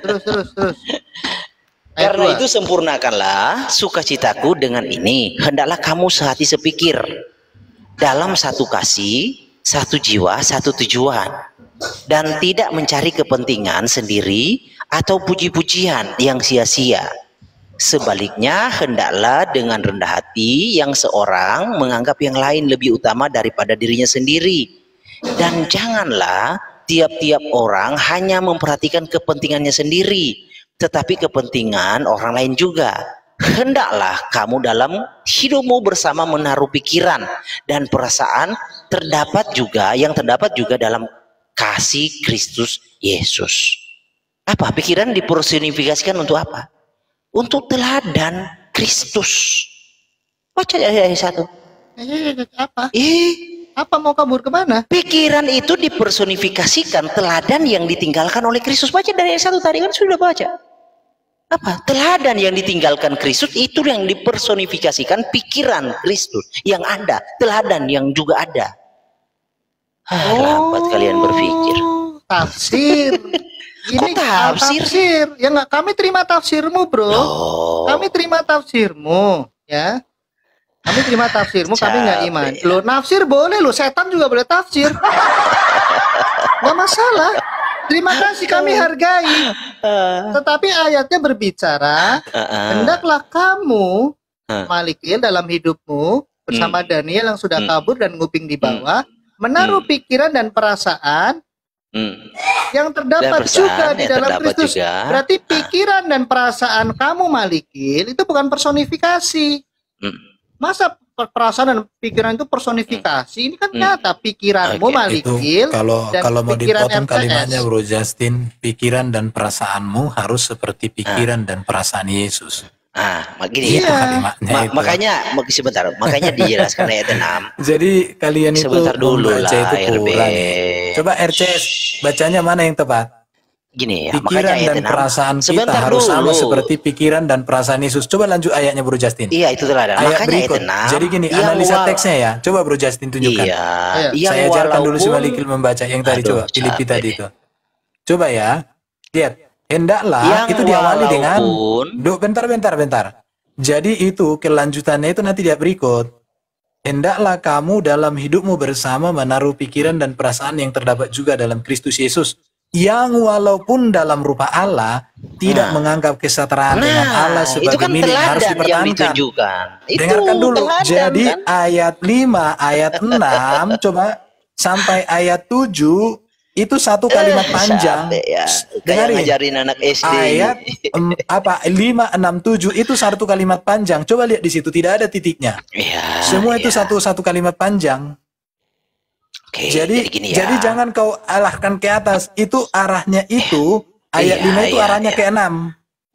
Terus. Karena itu sempurnakanlah sukacitaku dengan ini. Hendaklah kamu sehati sepikir, dalam satu kasih, satu jiwa, satu tujuan, dan tidak mencari kepentingan sendiri atau puji-pujian yang sia-sia. Sebaliknya, hendaklah dengan rendah hati yang seorang menganggap yang lain lebih utama daripada dirinya sendiri. Dan janganlah tiap-tiap orang hanya memperhatikan kepentingannya sendiri, tetapi kepentingan orang lain juga. Hendaklah kamu dalam hidupmu bersama menaruh pikiran dan perasaan yang terdapat juga dalam kasih Kristus Yesus. Apa? Pikiran dipersonifikasikan untuk apa? Untuk teladan Kristus. Baca ayat 1. Apa? Apa mau kabur kemana? Pikiran itu dipersonifikasikan teladan yang ditinggalkan oleh Kristus. Baca dari ayat 1 tadi kan sudah baca. Apa? Teladan yang ditinggalkan Kristus itu yang dipersonifikasikan pikiran Kristus yang ada, teladan yang juga ada. Lambat kalian berpikir. Tafsir. Ini tafsir. Ya nggak, kami terima tafsirmu, bro. Kami terima tafsirmu, ya. Kami terima tafsirmu, kami nggak iman. Lo nafsir boleh, lo setan juga boleh tafsir. Nggak masalah. Terima kasih, kami hargai. Tetapi ayatnya berbicara, hendaklah kamu Malikil dalam hidupmu bersama Daniel yang sudah kabur dan nguping di bawah, menaruh pikiran dan perasaan yang terdapat juga di dalam Kristus. Berarti pikiran dan perasaan kamu Malikil itu bukan personifikasi. Masa perasaan dan pikiran itu personifikasi? Ini kan nyata pikiranmu Malikil. Kalau mau dipotong kalimatnya, Bro Justin, pikiran dan perasaanmu harus seperti pikiran dan perasaan Yesus. Gini makanya dijelaskan ayat 6. Jadi kalian itu sebentar dulu lah, itu kurang. Coba RCS bacanya mana yang tepat? Gini ya, pikiran dan perasaan kita harus sama seperti pikiran dan perasaan Yesus. Coba lanjut ayatnya, Bro Justin. Iya, itu teladan. Ayat berikut. Jadi gini, analisa teksnya ya. Coba Bro Justin tunjukkan. Saya ajarkan dulu si Malikil membaca yang tadi. Coba Filipi tadi itu. Coba ya. Lihat. Hendaklah itu diawali dengan bentar. Jadi itu kelanjutannya itu nanti dia berikut. Hendaklah kamu dalam hidupmu bersama menaruh pikiran dan perasaan yang terdapat juga dalam Kristus Yesus, yang walaupun dalam rupa Allah tidak menganggap kesetaraan dengan Allah sebagai milik harus dipertahankan. Dengarkan dulu. Jadi ayat 5, ayat 6 coba sampai ayat 7 itu satu kalimat panjang. Sampai ya, kayak Dengarin. ngajarin anak SD. Ayat 5, 6, 7 itu satu kalimat panjang. Coba lihat di situ, tidak ada titiknya. Iya, Semua itu iya. satu kalimat panjang. Oke, Jadi gini ya. jadi jangan kau arahkan ke atas. Itu arahnya itu ayat Iya, 5 itu iya, arahnya iya. ke 6.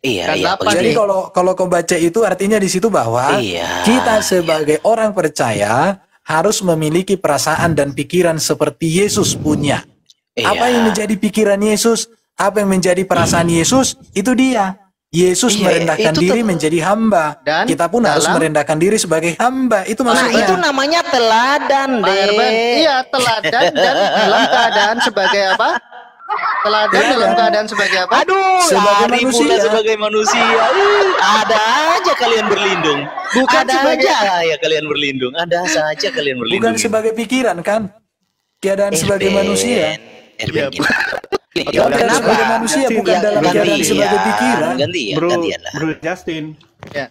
Iya, Karena iya. apa Begini. Jadi nih? kalau kau baca itu artinya di situ bahwa Iya, kita sebagai orang percaya harus memiliki perasaan dan pikiran seperti Yesus punya. Apa yang Iya. menjadi pikiran Yesus? Apa yang menjadi perasaan Yesus? Itu dia. Yesus Iya, merendahkan itu diri tuh. menjadi hamba. Dan Kita pun harus dalam- merendahkan diri sebagai hamba. Itu Nah, maksudnya. itu namanya teladan, Pak Herman, deh. iya teladan dan dalam keadaan sebagai apa? Teladan dalam keadaan sebagai apa? Aduh, Sebagai lari manusia. pula sebagai manusia. Ada aja kalian berlindung. Bukan Ada sebagai- aja ya kalian berlindung. Ada saja kalian berlindung. Bukan sebagai pikiran kan? Keadaan sebagai manusia. Erben, gini. Gini, Keadaan kenapa? sebagai manusia bukan Ya, dalam keadaan gantian, sebagai pikiran. Gantian, Bro, gantian lah. Bro Justin. Ya.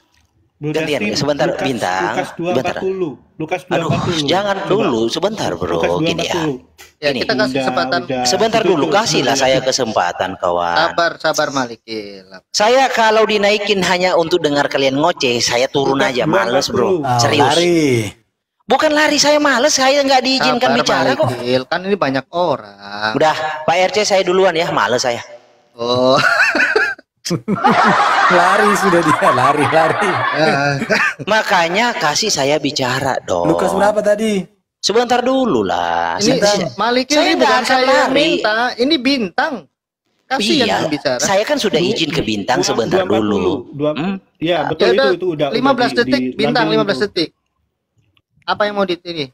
Bro Gantian, Justin, sebentar, Lukas, Bintang. Lukas Sebentar. 2:40. Lukas Aduh, 2:40. jangan Coba. dulu, sebentar bro. Lukas Gini ya. 2:40. Ya, Gini. kita kasih kesempatan. Sebentar Itu dulu, tuh, kasihlah Bro saya Justin. kesempatan kawan. Sabar Malikil. Saya kalau dinaikin hanya untuk dengar kalian ngoceh, saya turun Lukas aja, males bro. 2:40. Serius. Lari. Bukan lari, saya males, saya nggak diizinkan Sabar bicara kok. Malikil, kan ini banyak orang. Udah, Pak RC saya duluan ya, males saya. Oh. Lari sudah dia, lari. Makanya kasih saya bicara dong. Lukas berapa tadi? Sebentar dulu lah. Ini Saya- Malikil saya ini nggak bukan akan saya yang lari. minta, ini bintang. Kasih Iya, yang bicara. saya kan sudah izin ke bintang Lukas sebentar 2:40. dulu. Ya, betul Ya udah, itu udah 15 detik bintang, 15 detik. detik. Apa yang mau ini?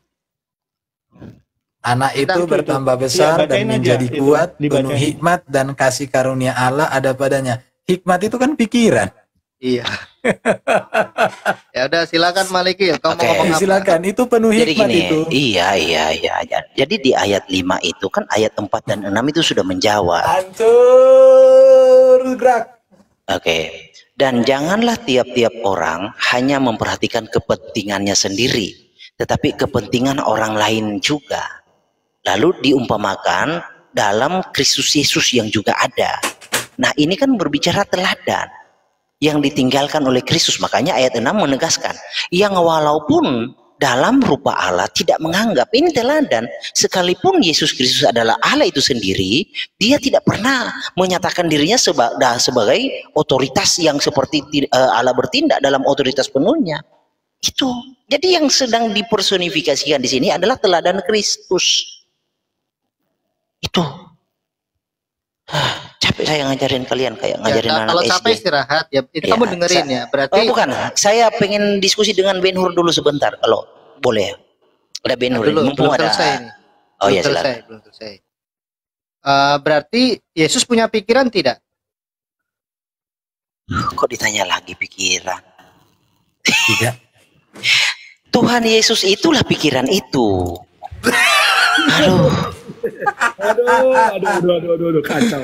Anak itu Bentar, bertambah Iya, besar dan bacain aja menjadi itu, kuat, dibacain. penuh hikmat dan kasih karunia Allah ada padanya. Hikmat itu kan pikiran. Iya. Ya udah silakan Malikil, kamu Oke. mau ngomong apa? Silakan, itu penuh Jadi hikmat gini, itu. iya. Jadi di ayat 5 itu kan ayat 4 dan 6 itu sudah menjawab. Hancur gerak. Oke. Dan janganlah tiap-tiap orang hanya memperhatikan kepentingannya sendiri, tetapi kepentingan orang lain juga. Lalu diumpamakan dalam Kristus Yesus yang juga ada. Nah, ini kan berbicara teladan yang ditinggalkan oleh Kristus. Makanya ayat 6 menegaskan, yang walaupun dalam rupa Allah tidak menganggap, ini teladan, sekalipun Yesus Kristus adalah Allah itu sendiri, dia tidak pernah menyatakan dirinya sebagai otoritas yang seperti Allah bertindak dalam otoritas penuhnya. Itu. Jadi yang sedang dipersonifikasikan di sini adalah teladan Kristus. Itu. Capek saya ngajarin kalian kayak ngajarin Ya, anak kalau SD. capek istirahat ya. Itu Ya, kamu dengerin ya. Berarti Oh bukan, saya pengen diskusi dengan Ben Hur dulu sebentar, kalau boleh. Ada Ben Hur, belum mumpung ada. selesai ini. Oh Belum ya selesai, silakan. belum selesai. Berarti Yesus punya pikiran tidak? Kok ditanya lagi pikiran? Tidak. Tuhan Yesus itulah pikiran itu. Aduh. Aduh, kacau.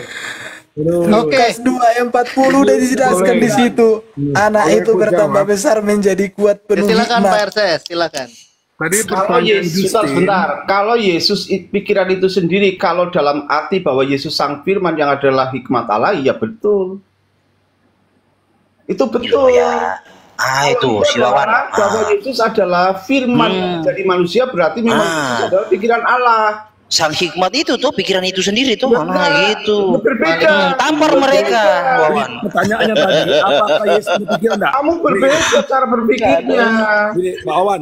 Oke. Lukas 2 ayat 40 udah dijelaskan di situ. Anak Boleh itu aku bertambah jawab? besar menjadi kuat Ya, penuh silakan Pak hikmat. RCS, silakan. Tadi Kalau pertanyaan Yesus, Justin, sebentar, kalau Yesus pikiran itu sendiri, kalau dalam arti bahwa Yesus sang firman yang adalah hikmat Allah, ya betul. Itu betul. Ya. Itu silakan. Bahwa Yesus adalah firman yang jadi manusia, berarti memang Yesus adalah pikiran Allah. Sang hikmat itu tuh pikiran itu sendiri tuh. Benar. Nah gitu. Berbeda. Tampar mereka. Wawan. Pertanyaannya tadi, apakah Yesus punya pikiran enggak? Kamu berbeda cara berpikirnya. Gini, Pak Wawan,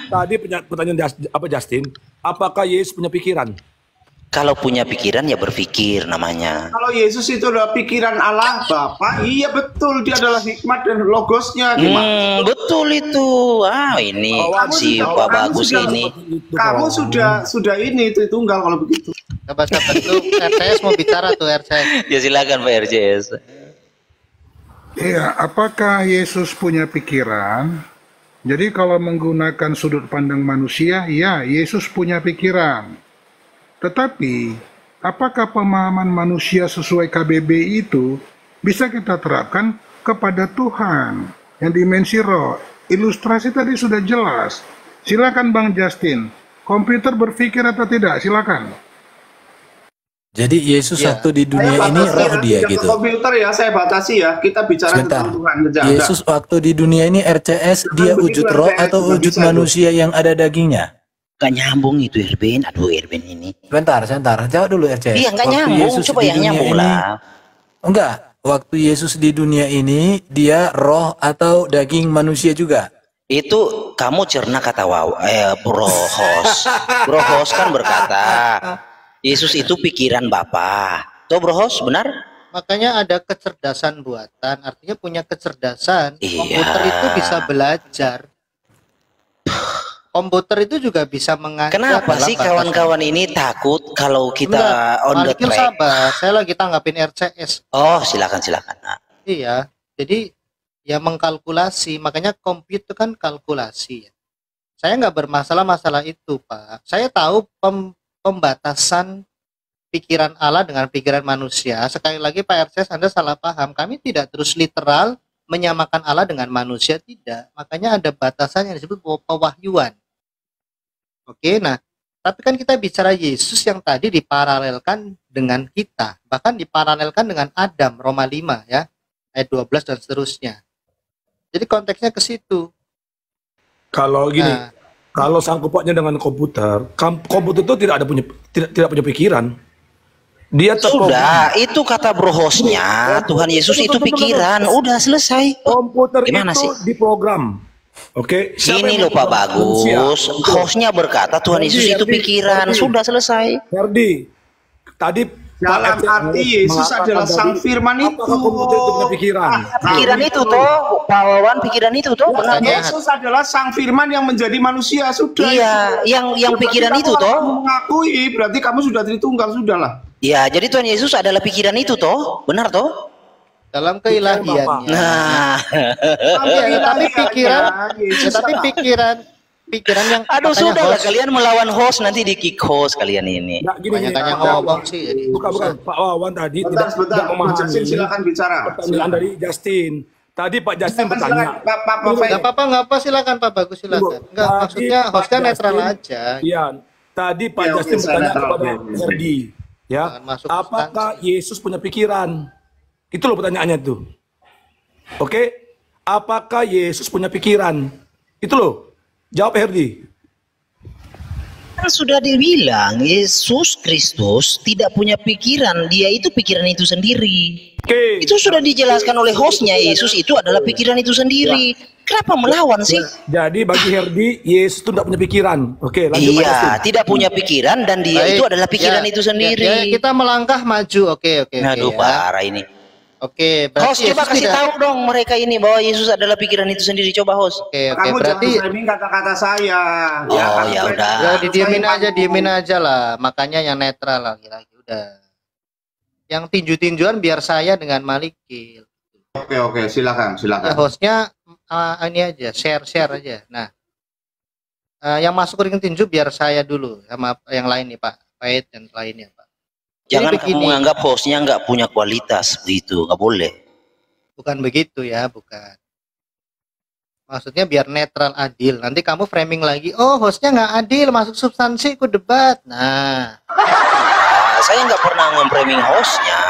tadi pertanyaan Justin, apakah Yesus punya pikiran? Kalau punya pikiran ya berpikir namanya. Kalau Yesus itu adalah pikiran Allah Bapa, iya betul, dia adalah hikmat dan logosnya. Gimana? Betul itu. Ini si Pak Bagus ini. Kamu sudah ini itu tunggal kalau begitu. Sabar itu RCS mau bicara tuh RCS. Ya silakan Pak RJS. iya, apakah Yesus punya pikiran? Jadi kalau menggunakan sudut pandang manusia, ya Yesus punya pikiran. Tetapi, apakah pemahaman manusia sesuai KBBI itu bisa kita terapkan kepada Tuhan yang dimensi roh? Ilustrasi tadi sudah jelas. Silakan Bang Justin, komputer berpikir atau tidak? Silakan. Jadi Yesus Ya, waktu di Saya dunia ini batasi roh ya, dia tidak ke gitu. komputer ya, saya batasi ya. Kita bicara Sebentar. tentang Tuhan saja. Yesus waktu di dunia ini RCS, dia begitu wujud roh RCS atau juga wujud bisa itu. manusia yang ada dagingnya? Gak nyambung itu Irvin. Aduh Irvin ini. Sebentar. Jawab dulu RCS. Iya nggak Waktu nyambung. Yesus Coba di yang dunia nyambung ini, lah. enggak. Waktu Yesus di dunia ini, dia roh atau daging manusia juga? Itu kamu cerna kata Bro Hos. Bro Hos kan berkata Yesus itu pikiran Bapa. Tuh Bro Hos, benar? makanya ada kecerdasan buatan, artinya punya kecerdasan. Iya. Komputer itu bisa belajar. Komputer itu juga bisa mengajar. Kenapa dalam sih batasan. kawan-kawan ini takut kalau kita Sebentar, on the Malikil track? sabar, saya lagi tanggapin RCS. Oh, silakan. Nah, Iya, jadi ya mengkalkulasi, makanya komputer kan kalkulasi ya. Saya nggak bermasalah masalah itu, Pak. Saya tahu pembatasan pikiran Allah dengan pikiran manusia. Sekali lagi Pak RCS, Anda salah paham. Kami tidak terus literal menyamakan Allah dengan manusia, tidak. Makanya ada batasan yang disebut pewahyuan. Oke, nah, tapi kan kita bicara Yesus yang tadi diparalelkan dengan kita, bahkan diparalelkan dengan Adam, Roma 5 ya, ayat 12 dan seterusnya. Jadi konteksnya ke situ. Kalau gini, Nah, kalau sangkut pautnya dengan komputer, komputer itu tidak punya pikiran. Dia terprogram. sudah, itu kata Bro Hosnya, Tuhan Yesus itu pikiran, udah selesai. Komputer Gimana itu sih? diprogram. Oke, siapa Gini yang loh Pak memprogram? Bagus, Manusia. hostnya berkata Tuhan Yesus itu pikiran, sudah selesai. Herdi, tadi Dalam arti Yesus adalah sang firman itu. Apakah komputer itu punya pikiran? Pikiran itu toh, Pak Wawan, pikiran itu toh, benar toh? Yesus adalah sang firman yang menjadi manusia, sudah. Iya, yang pikiran itu toh. Kamu mengakui, berarti kamu sudah Tritunggal, sudahlah. Ya, jadi Tuhan Yesus adalah pikiran itu toh, benar toh? dalam keilahiannya. Nah, Ya, tapi pikiran, Yesus tapi pikiran yang aduh makanya sudah lah host- kalian melawan host nanti di kick host kalian ini. Nah, gini, Banyak yang ngomong sih, jadi bukan Pak Wawan tadi Sebentar, tidak memahami Justin, silakan bicara. pertanyaan dari Justin. Tadi Pak Justin Silakan, bertanya. Pak Faid. nggak apa-apa, silakan Pak Bagus, silakan. Enggak, Tadi maksudnya Pak hostnya netral Justin- aja. Iya, tadi Pak Ya, oke, Justin saya bertanya netral, kepada oke. Herdi, ya, Jangan masuk apakah Yesus punya pikiran? Itu loh pertanyaannya tuh. Oke, apakah Yesus punya pikiran? Itu loh. Jawab Herdi. Kan sudah dibilang Yesus Kristus tidak punya pikiran, dia itu pikiran itu sendiri. Oke. Itu sudah dijelaskan oleh hostnya, Yesus itu adalah pikiran itu sendiri. Kenapa melawan sih? Jadi bagi Herdi, Yesus itu tidak punya pikiran. Oke, lanjut Pak Justin. Iya, tidak punya pikiran dan dia Baik, itu adalah pikiran ya, itu sendiri. ya, kita melangkah maju, oke, Aduh, ya. parah ini. Oke, Host, berarti coba Yesus kasih tidak. tahu dong mereka ini bahwa Yesus adalah pikiran itu sendiri. Coba host. Oke, Kamu berarti jangan framing kata-kata saya. Oh, kamu ya framing udah. ya kata-kata didiemin saya, aja lah. Makanya yang netral lagi udah. Yang tinju-tinjuan biar saya dengan Malikil. Oke, silakan. Ya, hostnya ini aja, share aja. Nah, yang masuk ring tinju biar saya dulu sama yang lain nih Pak Faid dan lainnya Pak. Jadi Jangan kamu begini, menganggap hostnya nggak punya kualitas begitu, nggak boleh. bukan begitu ya, bukan. Maksudnya biar netral adil. Nanti kamu framing lagi, oh hostnya nggak adil, masuk substansi, ikut debat. Nah, Saya nggak pernah nge-framing hostnya.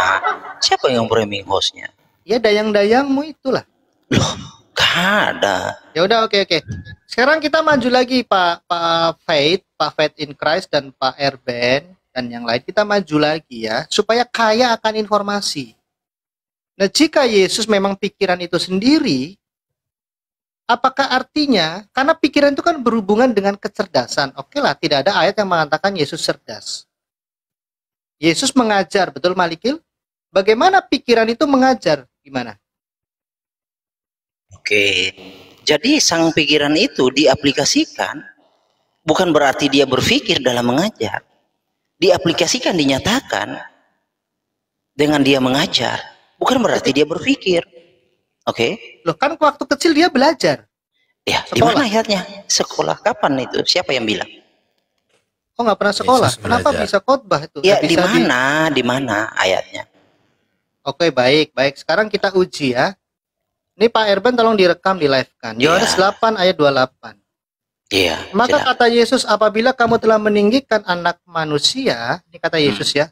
Siapa yang nge-framing hostnya? ya dayang-dayangmu itulah. Gak ada. Ya udah, oke. Sekarang kita maju lagi Pak Faith in Christ dan Pak Erben dan yang lain, kita maju lagi ya supaya kaya akan informasi. Nah, jika Yesus memang pikiran itu sendiri, apakah artinya karena pikiran itu kan berhubungan dengan kecerdasan? Oke lah, tidak ada ayat yang mengatakan Yesus cerdas. Yesus mengajar, betul Malikil? Bagaimana pikiran itu mengajar? Gimana? Oke. Jadi sang pikiran itu diaplikasikan bukan berarti dia berpikir dalam mengajar. Diaplikasikan, dinyatakan dengan dia mengajar. Bukan berarti dia berpikir. Oke. Loh, kan waktu kecil dia belajar. Ya, di Sekolah. mana ayatnya? Sekolah kapan itu? Siapa yang bilang? Oh, nggak pernah sekolah. Yesus Kenapa belajar. bisa khotbah itu? Ya, Nggak di bisa mana? Di mana ayatnya? Oke, baik. Sekarang kita uji ya. Ini Pak Erben tolong direkam, di live kan. Yohanes Iya. 8 ayat 28. Iya, Maka silakan. kata Yesus, apabila kamu telah meninggikan anak manusia, ini kata Yesus ya,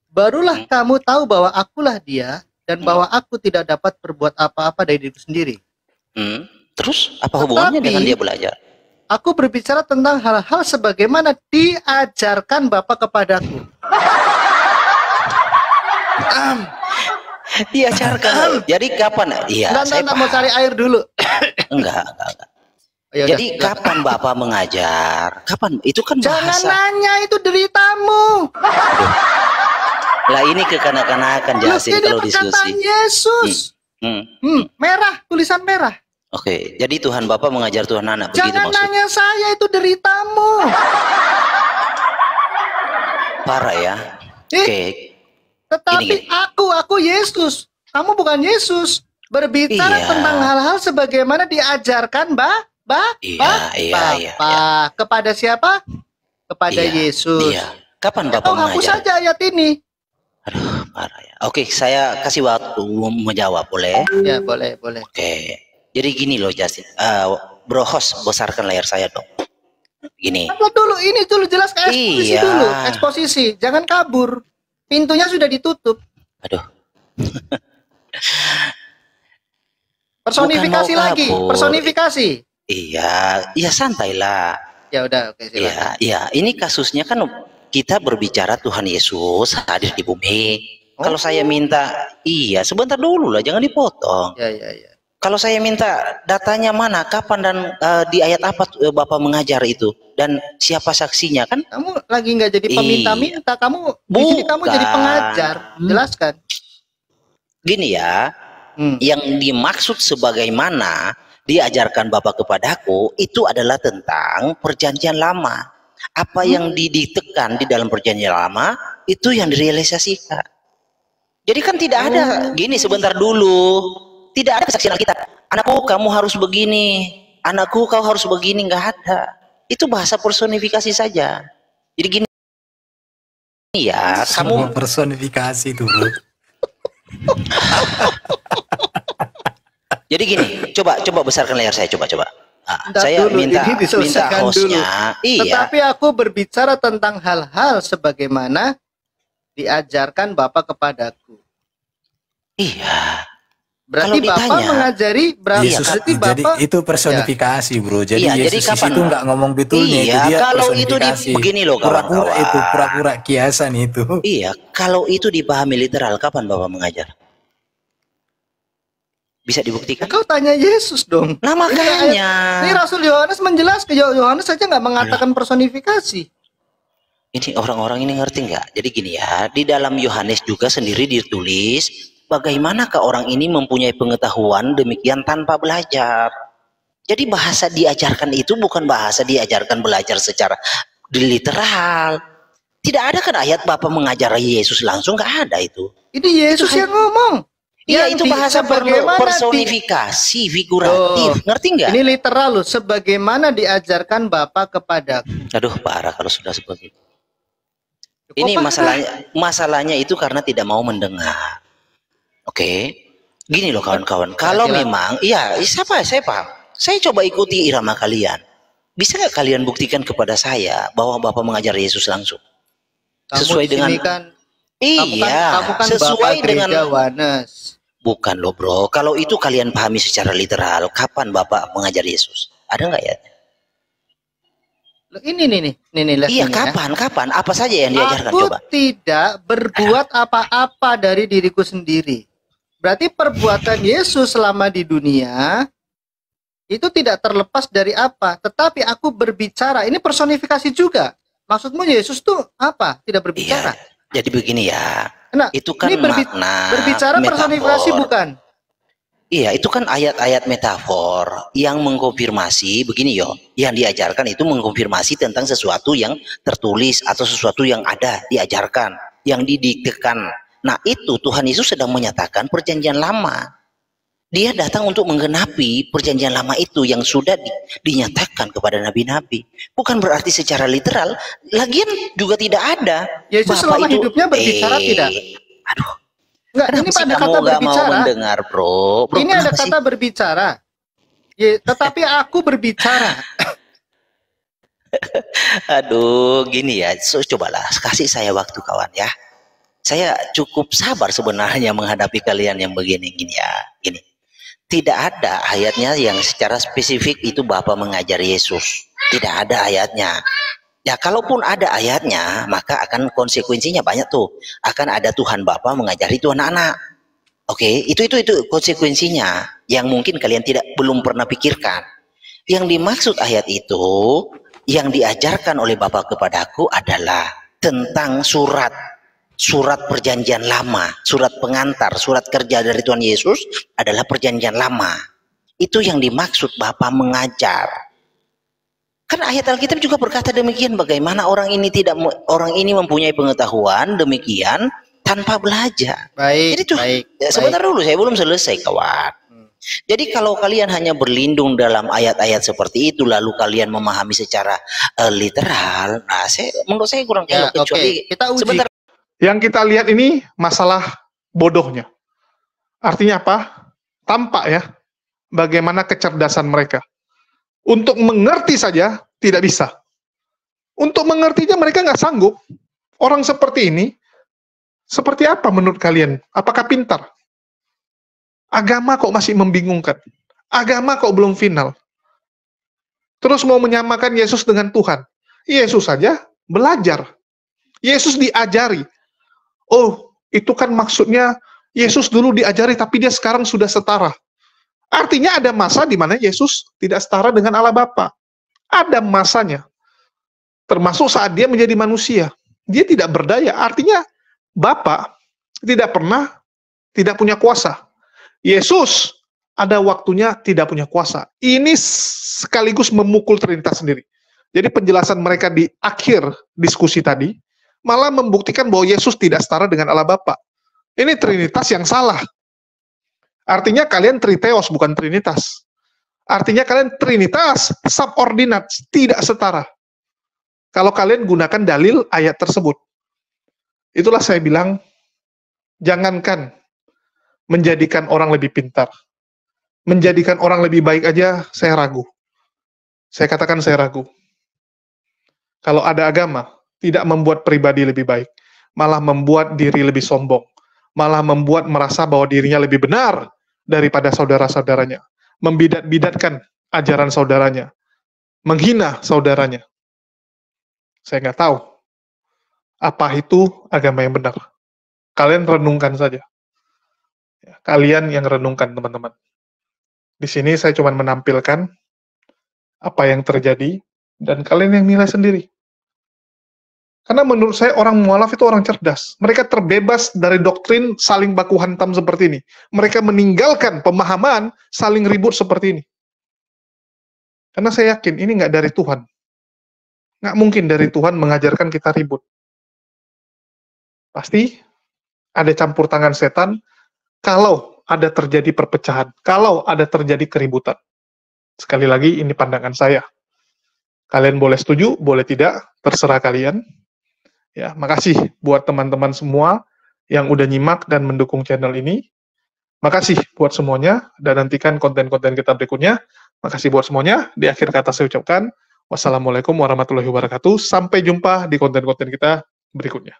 barulah kamu tahu bahwa akulah dia dan bahwa aku tidak dapat berbuat apa-apa dari diriku sendiri. Terus apa hubungannya dengan dia Tetapi belajar? aku berbicara tentang hal-hal sebagaimana diajarkan Bapa kepadaku. Diajarkan. Jadi kapan? Iya, saya Enggak, mau paham. cari air dulu. Enggak. Ya udah, Jadi kapan Bapak mengajar? Kapan? Itu kan jangan bahasa. nanya, itu deritamu. Lah ini kekanak-kanakan Jasin Ini kalau perkataan diskusi. Yesus. Merah, tulisan merah. Oke, jadi Tuhan Bapak mengajar Tuhan anak begitu Jangan maksud. nanya saya, itu deritamu. Parah ya. Oke. Tetapi Gini. aku Yesus. Kamu bukan Yesus. Berbicara Iya. tentang hal-hal sebagaimana diajarkan Iya. Kepada siapa? Kepada Iya, Yesus. Iya. Kapan Bapak Atau hapus mengajar? saja ayat ini. Parah ya. Oke, saya kasih waktu menjawab boleh? Ya, boleh. Oke. Jadi gini loh Justin. Bro host, besarkan layar saya dong. Gini. Upload dulu, ini dulu jelas ke eksposisi Iya. dulu. Eksposisi, jangan kabur. Pintunya sudah ditutup. Aduh. Personifikasi Bukan mau lagi, kabur. personifikasi. Iya santai lah. Ya udah, oke, silakan. Iya. Ini kasusnya kan kita berbicara Tuhan Yesus hadir di bumi. Kalau saya minta, sebentar dulu lah, jangan dipotong. Ya. Kalau saya minta datanya mana, kapan dan di ayat apa Bapak mengajar itu dan siapa saksinya kan? Kamu lagi nggak jadi peminta-minta, kamu di sini kamu Bukan. jadi pengajar. Jelaskan. Gini ya, yang dimaksud sebagaimana diajarkan Bapak kepadaku itu adalah tentang perjanjian lama. Apa yang ditekan di dalam perjanjian lama itu yang direalisasikan. Jadi kan tidak ada gini sebentar dulu. Tidak ada kesaksian Alkitab. Anakku kamu harus begini. Anakku kau harus begini, nggak ada. Itu bahasa personifikasi saja. Jadi gini ya, Semua kamu personifikasi dulu. jadi gini, coba besarkan layar saya, coba. Ntar Saya dulu, minta ini diselesaikan hostnya, dulu. Tetapi aku berbicara tentang hal-hal sebagaimana diajarkan Bapak kepadaku. Iya. Berarti Kalau Bapak ditanya, mengajari, Yesus, berarti jadi Bapak itu personifikasi bro. Jadi Iya, jadi Yesus kapan? itu nggak ngomong betulnya, itu Iya, dia kalau itu personifikasi. begini loh Pura-pura kawan-kawan. itu, pura-pura kiasan itu. Iya, kalau itu dipahami literal, kapan Bapak mengajar? Bisa dibuktikan? Kau tanya Yesus dong. Nah makanya. Ini Rasul Yohanes menjelaskan, Yohanes saja nggak mengatakan personifikasi. Ini orang-orang ini ngerti nggak? Jadi gini ya, di dalam Yohanes juga sendiri ditulis, bagaimanakah orang ini mempunyai pengetahuan demikian tanpa belajar. Jadi bahasa diajarkan itu bukan bahasa diajarkan belajar secara literal. Tidak ada kan ayat Bapak mengajari Yesus langsung, nggak ada itu. Ini Yesus yang ngomong. Iya, Yang itu bahasa sebagaimana personifikasi, figuratif. Ngerti nggak? Ini literal loh, sebagaimana diajarkan Bapak kepadaku. Aduh, parah kalau sudah seperti itu. Kok Ini parah? masalahnya itu karena tidak mau mendengar. Oke. Gini loh kawan-kawan, kalau silakan. memang saya paham. Saya coba ikuti irama kalian. Bisa nggak kalian buktikan kepada saya bahwa Bapak mengajar Yesus langsung? Kamu Sesuai di sini dengan kan, iya, kamu kan sesuai Bapak dengan Gereja Wanes. bukan loh bro. Kalau itu kalian pahami secara literal, kapan Bapak mengajar Yesus? Ada nggak ya? Loh, ini lihat Iya, ini ya. kapan? Apa saja yang diajarkan Aku coba? tidak berbuat apa-apa dari diriku sendiri. Berarti perbuatan Yesus selama di dunia itu tidak terlepas dari apa, tetapi aku berbicara. Ini personifikasi juga. Maksudmu Yesus tuh apa? Tidak berbicara. Jadi begini ya. Nah, Itu kan ini makna berbicara personifikasi metafor. bukan? Iya, itu kan ayat-ayat metafor yang mengkonfirmasi begini yo. Yang diajarkan itu mengkonfirmasi tentang sesuatu yang tertulis atau sesuatu yang ada diajarkan, yang didiktekan. Nah, itu Tuhan Yesus sedang menyatakan perjanjian lama. Dia datang untuk menggenapi perjanjian lama itu yang sudah dinyatakan kepada nabi-nabi. Bukan berarti secara literal, lagian juga tidak ada. Yesus selama hidupnya berbicara tidak? Aduh. Enggak, ini Kenapa sih pada kamu kata nggak mau berbicara. mendengar, bro? Ini ada kenapa sih? kata berbicara. Ya, tetapi aku berbicara. Aduh, gini ya, cobalah kasih saya waktu kawan ya. Saya cukup sabar sebenarnya menghadapi kalian yang begini gini ya. Gini. Tidak ada ayatnya yang secara spesifik itu Bapa mengajar Yesus. Tidak ada ayatnya. Ya kalaupun ada ayatnya, maka akan konsekuensinya banyak tuh. Akan ada Tuhan Bapa mengajari Tuhan anak. Oke, itu konsekuensinya yang mungkin kalian belum pernah pikirkan. Yang dimaksud ayat itu, yang diajarkan oleh Bapa kepadaku adalah tentang surat perjanjian lama, surat pengantar, surat kerja dari Tuhan Yesus adalah perjanjian lama. Itu yang dimaksud Bapa mengajar. Kan ayat Alkitab juga berkata demikian, bagaimana orang ini mempunyai pengetahuan demikian tanpa belajar. Baik, jadi tuh, sebentar dulu, saya belum selesai kawan. Jadi kalau kalian hanya berlindung dalam ayat-ayat seperti itu, lalu kalian memahami secara literal, nah menurut saya kurang elok. Kecuali kita uji. Sebentar. Yang kita lihat ini masalah bodohnya. Artinya apa? Tampak ya bagaimana kecerdasan mereka. Untuk mengerti saja tidak bisa. Untuk mengertinya mereka nggak sanggup. Orang seperti ini, seperti apa menurut kalian? Apakah pintar? Agama kok masih membingungkan? Agama kok belum final? Terus mau menyamakan Yesus dengan Tuhan? Yesus saja belajar. Yesus diajari. Oh, itu kan maksudnya Yesus dulu diajari tapi dia sekarang sudah setara. Artinya ada masa di mana Yesus tidak setara dengan Allah Bapa. Ada masanya. Termasuk saat dia menjadi manusia. Dia tidak berdaya. Artinya Bapa tidak punya kuasa. Yesus ada waktunya tidak punya kuasa. Ini sekaligus memukul Trinitas sendiri. Jadi penjelasan mereka di akhir diskusi tadi malah membuktikan bahwa Yesus tidak setara dengan Allah Bapa. Ini Trinitas yang salah. Artinya kalian Triteos bukan Trinitas. Artinya kalian Trinitas subordinat, tidak setara. Kalau kalian gunakan dalil ayat tersebut. Itulah saya bilang, jangankan menjadikan orang lebih pintar. Menjadikan orang lebih baik aja, saya ragu. Saya katakan saya ragu. Kalau ada agama, tidak membuat pribadi lebih baik. Malah membuat diri lebih sombong. Malah membuat merasa bahwa dirinya lebih benar daripada saudara-saudaranya. Membidat-bidatkan ajaran saudaranya. Menghina saudaranya. Saya nggak tahu apa itu agama yang benar. Kalian renungkan saja. Kalian yang renungkan, teman-teman. Di sini saya cuma menampilkan apa yang terjadi dan kalian yang nilai sendiri. Karena menurut saya orang mualaf itu orang cerdas. Mereka terbebas dari doktrin saling baku hantam seperti ini. Mereka meninggalkan pemahaman saling ribut seperti ini. Karena saya yakin ini nggak dari Tuhan. Nggak mungkin dari Tuhan mengajarkan kita ribut. Pasti ada campur tangan setan kalau ada terjadi perpecahan, kalau ada terjadi keributan. Sekali lagi, ini pandangan saya. Kalian boleh setuju, boleh tidak, terserah kalian. Ya, makasih buat teman-teman semua yang udah nyimak dan mendukung channel ini. Makasih buat semuanya, dan nantikan konten-konten kita berikutnya. Makasih buat semuanya. Di akhir kata saya ucapkan, wassalamualaikum warahmatullahi wabarakatuh. Sampai jumpa di konten-konten kita berikutnya.